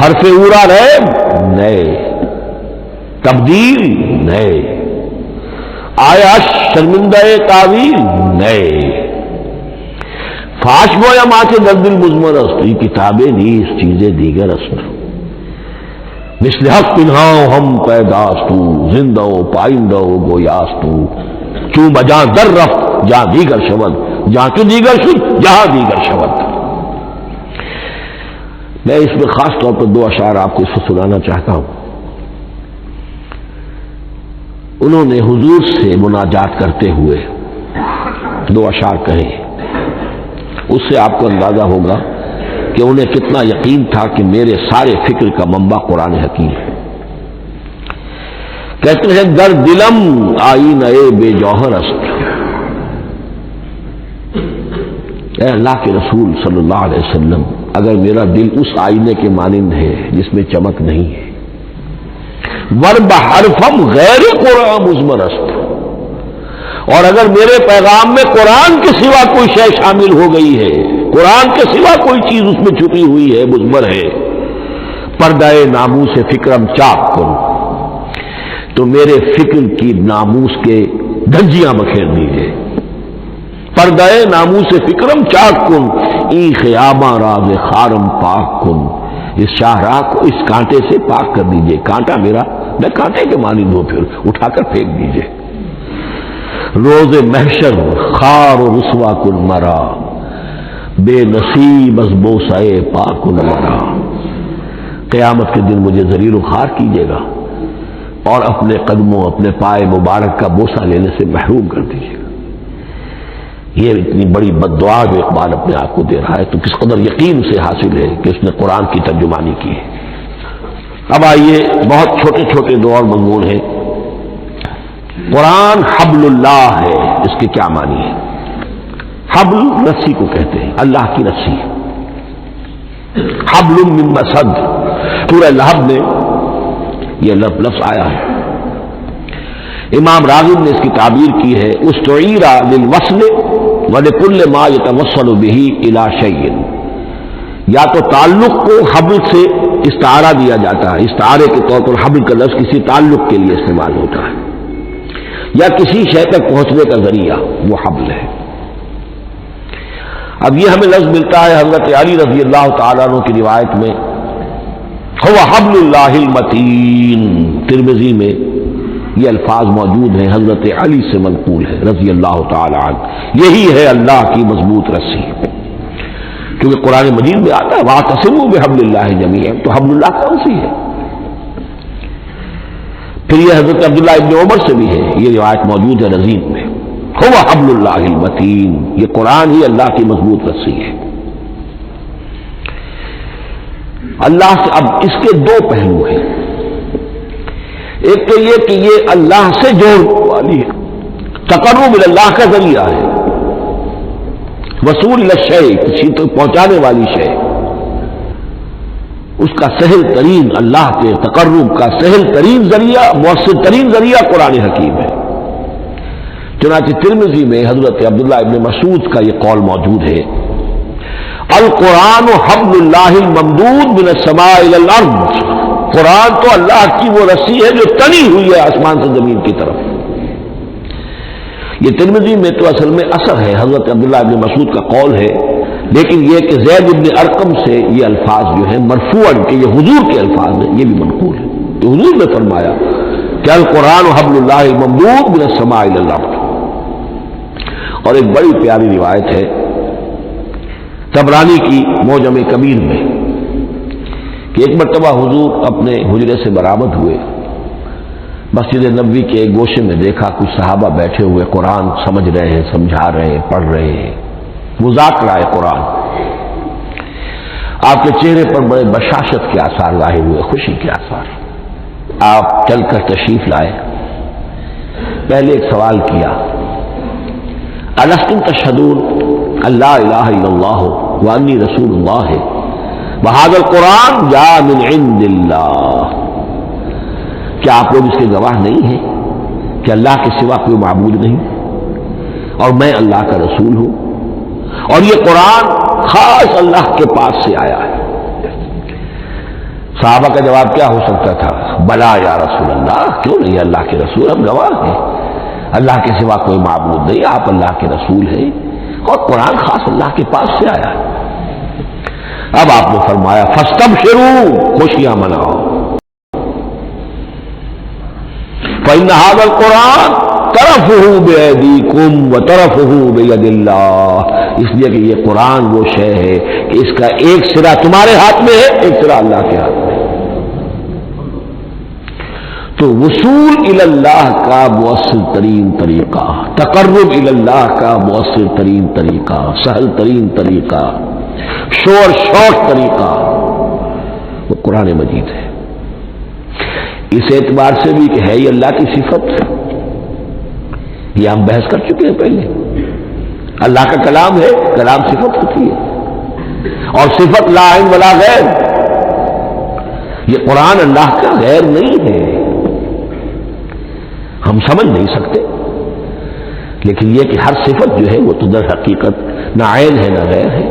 حرف اورا ریب نئے، تبدیل نئے، آیا شرمندہ تعویل نئے فاش گویا ماں کے درد المزمر است یہ کتابیں نیز چیزیں دیگر است مثل حق پنہاؤ ہم پیداستو زندہ و پائندہ و گویاستو چوں بجاں در رفت جہاں دیگر شود جہاں تو دیگر شد جہاں دیگر شود. میں اس میں خاص طور پر دو اشعار آپ کو اس وقت سنانا چاہتا ہوں. انہوں نے حضور سے مناجات کرتے ہوئے دو اشعار کہے. اس سے آپ کو اندازہ ہوگا کہ انہیں کتنا یقین تھا کہ میرے سارے فکر کا منبع قرآن حکیم ہے. کہتے ہیں در دلم آئینہ بے جوہر است. اے اللہ کے رسول صلی اللہ علیہ وسلم اگر میرا دل اس آئینے کے مانند ہے جس میں چمک نہیں ہے ور بحرفم غیر قرآن مزمر است اور اگر میرے پیغام میں قرآن کے سوا کوئی شے شامل ہو گئی ہے قرآن کے سوا کوئی چیز اس میں چھپی ہوئی ہے مزمر ہے پردہ ناموس فکرم چاک کن تو میرے فکر کی ناموس کے دھجیاں بکھیر دیجیے. پردہ ناموس فکرم چاک کن ای خیامہ راز خارم پاک کن اس شاہراہ کو اس کانٹے سے پاک کر دیجیے. کانٹا میرا میں کانٹے کے مانند ہوں پھر اٹھا کر پھینک دیجیے. روز محشر خار و رسوا کن مرا بے نصیب از بوسائے پاک کن مرا. قیامت کے دن مجھے ذلیل و خوار کیجیے گا اور اپنے قدموں اپنے پائے مبارک کا بوسہ لینے سے محروم کر دیجیے گا. یہ اتنی بڑی بد دعا جو اقبال اپنے آپ کو دے رہا ہے تو کس قدر یقین سے حاصل ہے کہ اس نے قرآن کی ترجمانی کی ہے. اب آئیے بہت چھوٹے چھوٹے دو اور مضمون ہیں. قرآن حبل اللہ ہے اس کے کیا معنی ہے؟ حبل رسی کو کہتے ہیں اللہ کی رسی. حبل من مسد سورہ لہب میں یہ لفظ آیا ہے. امام راغب نے اس کی تعبیر کی ہے استعیر للوصل ولکل ما یتوصل به الی شیء. یا تو تعلق کو حبل سے استعارہ دیا جاتا ہے استعارے کے طور پر حبل کا لفظ کسی تعلق کے لیے استعمال ہوتا ہے یا کسی شے تک پہنچنے کا ذریعہ وہ حبل ہے. اب یہ ہمیں لفظ ملتا ہے حضرت علی رضی اللہ تعالیٰ عنہ کی روایت میں هو حبل اللہ المتین. ترمذی میں یہ الفاظ موجود ہیں حضرت علی سے منقول ہے رضی اللہ تعالی عنہ. یہی ہے اللہ کی مضبوط رسی. کیونکہ قرآن مجید میں آتا ہے واعتصموا بحبل اللہ جمیعا تو حبل اللہ کون سی ہے؟ پھر یہ حضرت عبداللہ ابن عمر سے بھی ہے یہ روایت موجود ہے رزین میں هو حبل اللہ المتین. یہ قرآن ہی اللہ کی مضبوط رسی ہے. اللہ سے اب اس کے دو پہلو ہیں. ایک تو یہ کہ یہ اللہ سے جوڑنے والی ہے تقرب اللہ کا ذریعہ ہے. وصول الشیء کسی تک پہنچانے والی شے اس کا سہل ترین اللہ کے تقرب کا سہل ترین ذریعہ مؤثر ترین ذریعہ قرآن حکیم ہے. چنانچہ ترمذی میں حضرت عبداللہ ابن مسعود کا یہ قول موجود ہے القرآن حبل اللہ الممدود من السماء الى الارض. قرآن تو اللہ کی وہ رسی ہے جو تنی ہوئی ہے آسمان سے زمین کی طرف. یہ ترمذی میں تو اصل میں اثر ہے حضرت عبداللہ ابن مسعود کا قول ہے لیکن یہ کہ زید ابن ارقم سے یہ الفاظ جو ہیں مرفوعاً کہ یہ حضور کے الفاظ ہیں یہ بھی منقول ہے کہ حضور نے فرمایا کہ القرآن حبل اللہ الممدود من السماء الى الارض. اور ایک بڑی پیاری روایت ہے طبرانی کی معجم کبیر میں کہ ایک مرتبہ حضور اپنے حجرے سے برآمد ہوئے مسجد نبوی کے ایک گوشے میں دیکھا کچھ صحابہ بیٹھے ہوئے قرآن سمجھ رہے ہیں سمجھا رہے ہیں پڑھ رہے ہیں مذاکرہ ہے قرآن. آپ کے چہرے پر بڑے بشاشت کے آثار ظاہر ہوئے خوشی کے آثار. آپ چل کر تشریف لائے. پہلے ایک سوال کیا الستم تشہدون اللہ الہ الا اللہ وانی رسول اللہ وہذا القرآن جاء من عند اللہ. کیا آپ لوگ اس کے گواہ نہیں ہیں کہ اللہ کے سوا کوئی معبود نہیں اور میں اللہ کا رسول ہوں اور یہ قرآن خاص اللہ کے پاس سے آیا ہے؟ صحابہ کا جواب کیا ہو سکتا تھا؟ بلا یا رسول اللہ کیوں نہیں اللہ کے رسول ہم گواہ ہیں. اللہ کے سوا کوئی معبود نہیں، آپ اللہ کے رسول ہیں، اور قرآن خاص اللہ کے پاس سے آیا ہے۔ اب آپ نے فرمایا فاستبشروا، خوشیاں مناؤ، فإن هذا القرآن طرفه بأيديكم وطرفه بيد اللہ، اس لیے کہ یہ قرآن وہ شے ہے کہ اس کا ایک سرا تمہارے ہاتھ میں ہے، ایک سرا اللہ کے ہاتھ میں ہے۔ تو وصول الی اللہ کا مؤثر ترین طریقہ، تقرب الی اللہ کا مؤثر ترین طریقہ، سہل ترین طریقہ، شور شوق طریقہ وہ قرآن مجید ہے۔ اس اعتبار سے بھی کہ ہے یہ اللہ کی صفت، یہ ہم بحث کر چکے ہیں پہلے، اللہ کا کلام ہے، کلام صفت ہوتی ہے، اور صفت لا عین ولا غیر، یہ قرآن اللہ کا غیر نہیں ہے، ہم سمجھ نہیں سکتے، لیکن یہ کہ ہر صفت جو ہے وہ تو در حقیقت نہ عین ہے نہ غیر ہے۔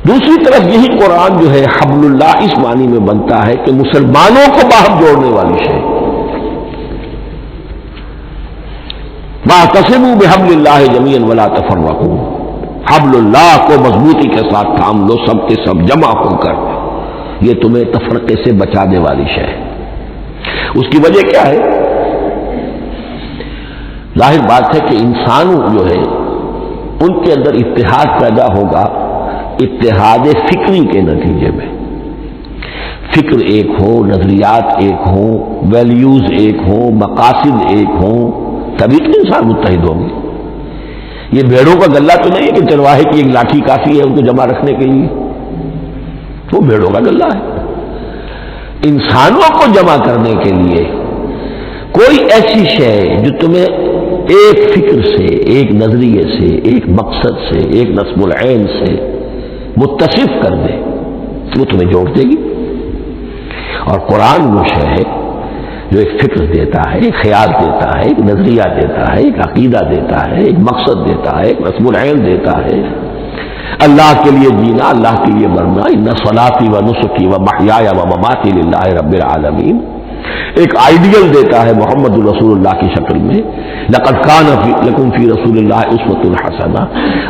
دوسری طرف یہی قرآن جو ہے حبل اللہ اس معنی میں بنتا ہے کہ مسلمانوں کو باہم جوڑنے والی شے، واعتصموا بحبل اللہ جمیعا ولا تفرقوا، حبل اللہ کو مضبوطی کے ساتھ تھام لو، سب کے سب جمع ہو کر، یہ تمہیں تفرقے سے بچانے والی شے ہے۔ اس کی وجہ کیا ہے؟ ظاہر بات ہے کہ انسان جو ہے ان کے اندر اتحاد پیدا ہوگا اتحاد فکری کے نتیجے میں، فکر ایک ہو، نظریات ایک ہوں، ویلیوز ایک ہوں، مقاصد ایک ہوں، تبھی تو انسان متحد ہوں گے۔ یہ بھیڑوں کا گلہ تو نہیں ہے کہ چرواہے کی ایک لاٹھی کافی ہے ان کو جمع رکھنے کے لیے، وہ بھیڑوں کا گلہ ہے۔ انسانوں کو جمع کرنے کے لیے کوئی ایسی شے جو تمہیں ایک فکر سے، ایک نظریے سے، ایک مقصد سے، ایک نصب العین سے متصف کر دے، وہ تمہیں جوڑ دے گی۔ اور قرآن وہ شے ہے جو ایک فکر دیتا ہے، ایک خیال دیتا ہے، ایک نظریہ دیتا ہے، ایک عقیدہ دیتا ہے، ایک مقصد دیتا ہے، ایک نصب العین دیتا ہے، اللہ کے لیے جینا، اللہ کے لیے مرنا، ان صلاتی و نسکی و محیای و مماتی للہ رب العالمین، ایک آئیڈیل دیتا ہے محمد رسول اللہ کی شکل میں، لقد کان لکم فی رسول اللہ اسوۃ حسنہ۔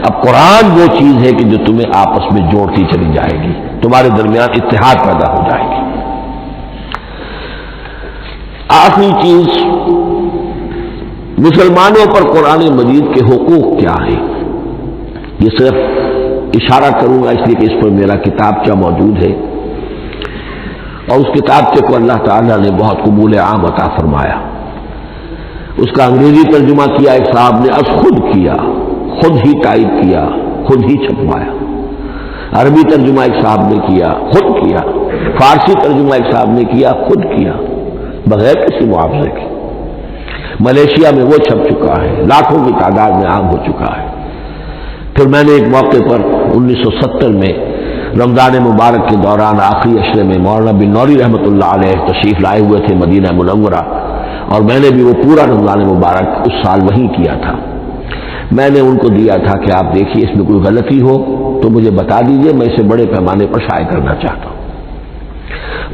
اب قرآن وہ چیز ہے کہ جو تمہیں آپس میں جوڑتی چلی جائے گی، تمہارے درمیان اتحاد پیدا ہو جائے گی۔ آخری چیز، مسلمانوں پر قرآن مجید کے حقوق کیا ہیں، یہ صرف اشارہ کروں گا اس لیے کہ اس پر میرا کتابچہ موجود ہے، اور اس کتابچے کو اللہ تعالیٰ نے بہت قبول عام عطا فرمایا۔ اس کا انگریزی ترجمہ کیا ایک صاحب نے، از خود کیا، خود ہی ٹائپ کیا، خود ہی چھپوایا۔ عربی ترجمہ ایک صاحب نے کیا، خود کیا۔ فارسی ترجمہ ایک صاحب نے کیا، خود کیا، بغیر کسی معاوضے کے۔ ملیشیا میں وہ چھپ چکا ہے، لاکھوں کی تعداد میں عام ہو چکا ہے۔ پھر میں نے ایک موقع پر 1970 میں رمضان مبارک کے دوران آخری عشرے میں مولانا بن نوری رحمۃ اللہ علیہ تشریف لائے ہوئے تھے مدینہ منورہ، اور میں نے بھی وہ پورا رمضان مبارک اس سال وہیں کیا تھا۔ میں نے ان کو دیا تھا کہ آپ دیکھیے اس میں کوئی غلطی ہو تو مجھے بتا دیجئے، میں اسے بڑے پیمانے پر شائع کرنا چاہتا ہوں۔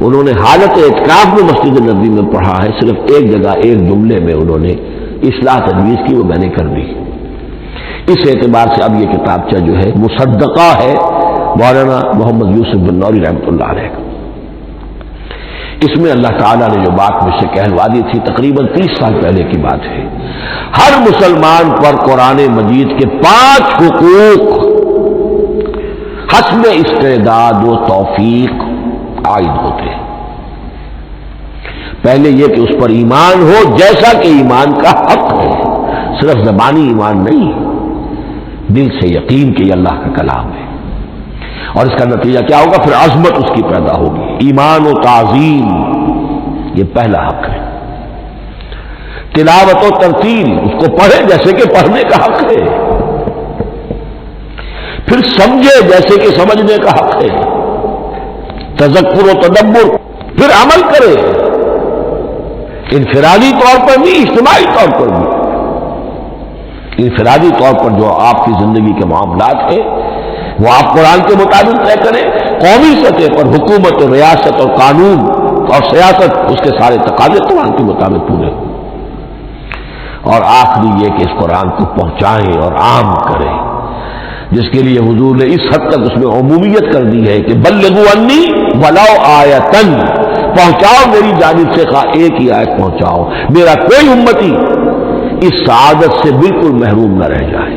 انہوں نے حالت اعتکاف میں مسجد نبوی میں پڑھا ہے، صرف ایک جگہ ایک جملے میں انہوں نے اصلاح تجویز کی، وہ میں نے کر دی۔ اس اعتبار سے اب یہ کتابچہ جو ہے مصدقہ ہے مولانا محمد یوسف بن نوری رحمۃ اللہ علیہ کا۔ اس میں اللہ تعالیٰ نے جو بات مجھ سے کہلوا دی تھی تقریباً 30 سال پہلے کی بات ہے، ہر مسلمان پر قرآن مجید کے 5 حقوق حسب استعداد و توفیق عائد ہوتے ہیں۔ پہلے یہ کہ اس پر ایمان ہو جیسا کہ ایمان کا حق ہے، صرف زبانی ایمان نہیں، دل سے یقین کہ یہ اللہ کا کلام ہے، اور اس کا نتیجہ کیا ہوگا؟ پھر عظمت اس کی پیدا ہوگی، ایمان و تعظیم، یہ پہلا حق ہے۔ تلاوت و ترتیل، اس کو پڑھے جیسے کہ پڑھنے کا حق ہے، پھر سمجھے جیسے کہ سمجھنے کا حق ہے، تذکر و تدبر، پھر عمل کرے، انفرادی طور پر بھی اجتماعی طور پر بھی۔ انفرادی طور پر جو آپ کی زندگی کے معاملات ہیں وہ آپ قرآن کے مطابق طے کریں، قومی سطح پر حکومت و ریاست اور قانون اور سیاست اس کے سارے تقاضے قرآن کے مطابق پورے ہوں۔ اور آخری یہ کہ اس قرآن کو پہنچائیں اور عام کریں، جس کے لیے حضور نے اس حد تک اس میں عمومیت کر دی ہے کہ بلغوا انی ولو آیۃ، پہنچاؤ میری جانب سے خواہ ایک ہی آیت پہنچاؤ، میرا کوئی امتی اس سعادت سے بالکل محروم نہ رہ جائے۔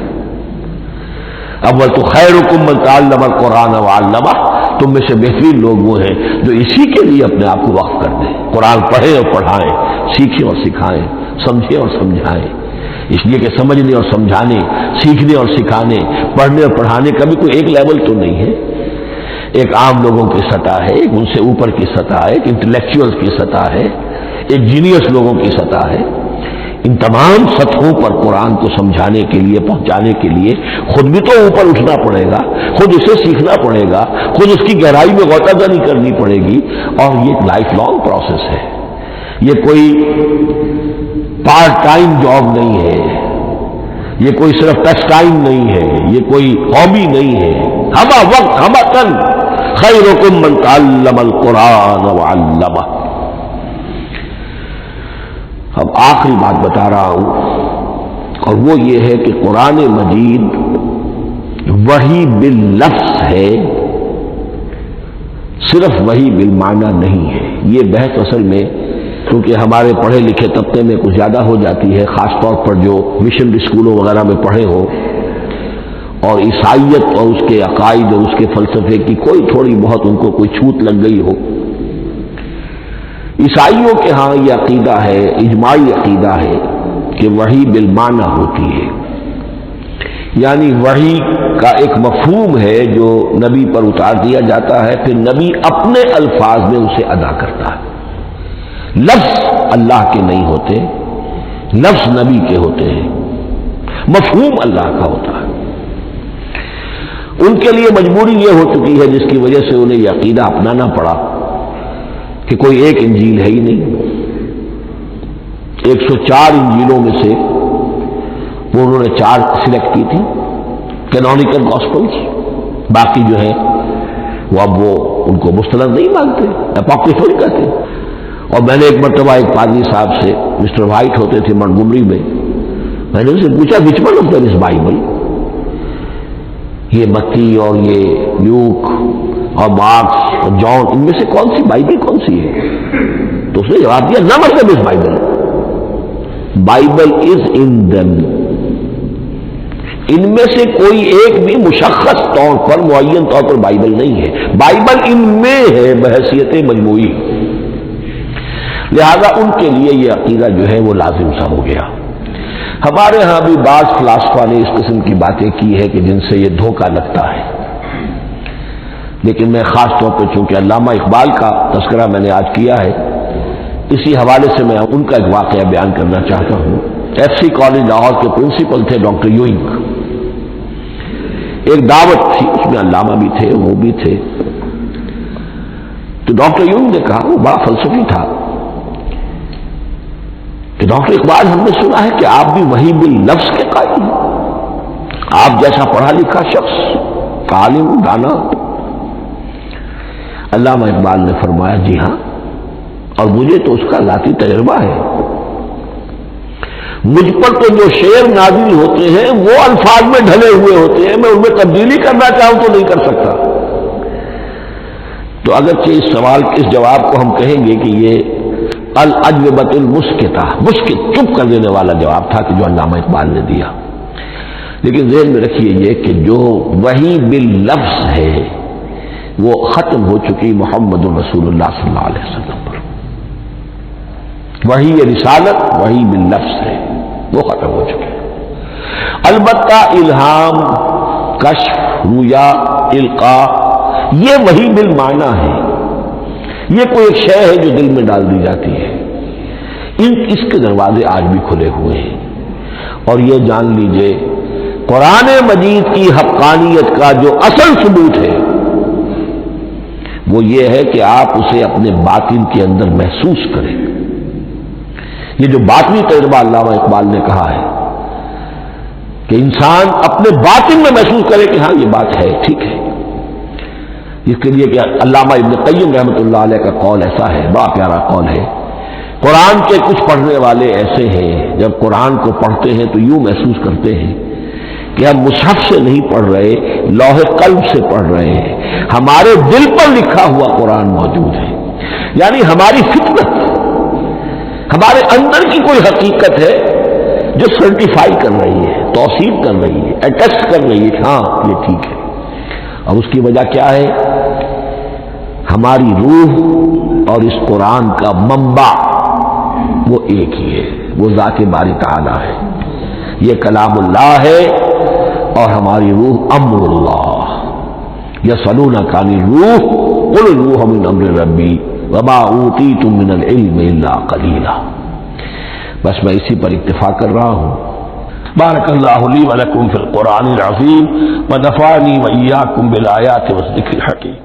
اول تو خیرکم من تعلم القرآن وعلمہ، تم میں سے بہترین لوگ وہ ہیں جو اسی کے لیے اپنے آپ کو وقف کر دیں، قرآن پڑھیں اور پڑھائیں، سیکھیں اور سکھائیں، سمجھیں اور سمجھائیں۔ اس لیے کہ سمجھنے اور سمجھانے، سیکھنے اور سکھانے، پڑھنے اور پڑھانے کا بھی کوئی ایک لیول تو نہیں ہے، ایک عام لوگوں کی سطح ہے، ایک ان سے اوپر کی سطح ہے، ایک انٹلیکچوئل کی سطح ہے، ایک جینیس لوگوں کی سطح ہے۔ ان تمام سطحوں پر قرآن کو سمجھانے کے لیے، پہنچانے کے لیے خود بھی تو اوپر اٹھنا پڑے گا، خود اسے سیکھنا پڑے گا، خود اس کی گہرائی میں غوطہ زنی کرنی پڑے گی، اور یہ ایک لائف لانگ پروسیس ہے، یہ کوئی پارٹ ٹائم جاب نہیں ہے، یہ کوئی صرف ٹچ ٹائم نہیں ہے، یہ کوئی ہابی نہیں ہے، ہمہ وقت ہمہ تن خیرکم من تعلم القرآن وعلمہ۔ اب آخری بات بتا رہا ہوں، اور وہ یہ ہے کہ قرآن مجید وحی باللفظ ہے، صرف وحی بالمعنی نہیں ہے۔ یہ بحث اصل میں کیونکہ ہمارے پڑھے لکھے طبقے میں کچھ زیادہ ہو جاتی ہے، خاص طور پر جو مشنری اسکولوں وغیرہ میں پڑھے ہو اور عیسائیت اور اس کے عقائد اور اس کے فلسفے کی کوئی تھوڑی بہت ان کو کوئی چھوٹ لگ گئی ہو۔ عیسائیوں کے ہاں یہ عقیدہ ہے، اجماعی عقیدہ ہے کہ وحی بالمعنی ہوتی ہے، یعنی وحی کا ایک مفہوم ہے جو نبی پر اتار دیا جاتا ہے، پھر نبی اپنے الفاظ میں اسے ادا کرتا ہے۔ لفظ اللہ کے نہیں ہوتے، لفظ نبی کے ہوتے ہیں، مفہوم اللہ کا ہوتا ہے۔ ان کے لیے مجبوری یہ ہو چکی ہے جس کی وجہ سے انہیں یہ عقیدہ اپنانا پڑا کہ کوئی ایک انجیل ہے ہی نہیں۔ 104 انجیلوں میں سے وہ انہوں نے 4 سلیکٹ کی تھی کینونیکل گاسپلز، باقی جو ہے وہ اب وہ ان کو مستند نہیں مانتے، اپوکریفل کہتے۔ اور میں نے ایک مرتبہ ایک پادری صاحب سے، مسٹر وائٹ ہوتے تھے منٹگومری میں نے ان سے پوچھا which one of them is Bible, یہ متی اور یہ لوک اور مارکس اور جان، ان میں سے کون سی بائبل کون سی ہے؟ تو اس نے جواب دیا none of them is Bible, Bible is in them, ان میں سے کوئی ایک بھی مشخص طور پر، معین طور پر بائبل نہیں ہے، بائبل ان میں ہے بحیثیت مجموعی۔ لہذا ان کے لیے یہ عقیدہ جو ہے وہ لازم سا ہو گیا۔ ہمارے ہاں بھی بعض فلاسفہ نے اس قسم کی باتیں کی ہے کہ جن سے یہ دھوکہ لگتا ہے، لیکن میں خاص طور پہ چونکہ علامہ اقبال کا تذکرہ میں نے آج کیا ہے، اسی حوالے سے میں ان کا ایک واقعہ بیان کرنا چاہتا ہوں۔ ایف سی کالج لاہور کے پرنسپل تھے ڈاکٹر یوئنگ، ایک دعوت تھی، اس میں علامہ بھی تھے، وہ بھی تھے۔ تو ڈاکٹر یوئنگ نے کہا، وہ بڑا فلسفی تھا، کہ ڈاکٹر اقبال ہم نے سنا ہے کہ آپ بھی وحی باللفظ کے قائل ہیں، آپ جیسا پڑھا لکھا شخص، عالم دانا۔ علامہ اقبال نے فرمایا جی ہاں، اور مجھے تو اس کا ذاتی تجربہ ہے، مجھ پر تو جو شعر نازل ہوتے ہیں وہ الفاظ میں ڈھلے ہوئے ہوتے ہیں، میں ان میں تبدیلی کرنا چاہوں تو نہیں کر سکتا۔ تو اگرچہ اس سوال کے اس جواب کو ہم کہیں گے کہ یہ الاجوبۃ المسکتہ، مسکت چپ کر دینے والا جواب تھا کہ جو علامہ اقبال نے دیا، لیکن ذہن میں رکھیے یہ کہ جو وحی باللفظ ہے وہ ختم ہو چکی محمد رسول اللہ صلی اللہ علیہ وسلم پر، وحی رسالت وحی باللفظ ہے، وہ ختم ہو چکی۔ البتہ الہام، کشف، رؤیا، القاء، یہ وحی بالمعنی ہے، یہ کوئی ایک شے ہے جو دل میں ڈال دی جاتی ہے، اس کے دروازے آج بھی کھلے ہوئے ہیں۔ اور یہ جان لیجئے قرآن مجید کی حقانیت کا جو اصل ثبوت ہے وہ یہ ہے کہ آپ اسے اپنے باطن کے اندر محسوس کریں۔ یہ جو باطنی تجربہ علامہ اقبال نے کہا ہے کہ انسان اپنے باطن میں محسوس کرے کہ ہاں یہ بات ہے، ٹھیک ہے، اس کے لیے کہ علامہ ابن قیم رحمۃ اللہ علیہ کا قول ایسا ہے، بڑا پیارا قول ہے، قرآن کے کچھ پڑھنے والے ایسے ہیں جب قرآن کو پڑھتے ہیں تو یوں محسوس کرتے ہیں کہ ہم مصحف سے نہیں پڑھ رہے، لوح قلب سے پڑھ رہے ہیں، ہمارے دل پر لکھا ہوا قرآن موجود ہے، یعنی ہماری فطرت، ہمارے اندر کی کوئی حقیقت ہے جو سرٹیفائی کر رہی ہے، توثیق کر رہی ہے، اٹیسٹ کر رہی ہے کہ ہاں یہ ٹھیک ہے۔ اور اس کی وجہ کیا ہے؟ ہماری روح اور اس قرآن کا منبع وہ ایک ہی ہے، وہ ذات باری تعالی ہے، یہ کلام اللہ ہے، اور ہماری روح امر اللہ۔ یسألونک عن الروح قل الروح من امر ربی وما اوتیتم من العلم الا قلیلا۔ بس میں اسی پر اکتفا کر رہا ہوں۔ بارک اللہ لی ولکم فی القرآن العظیم ونفعنی وإیاکم بالآیات والذکر الحکیم۔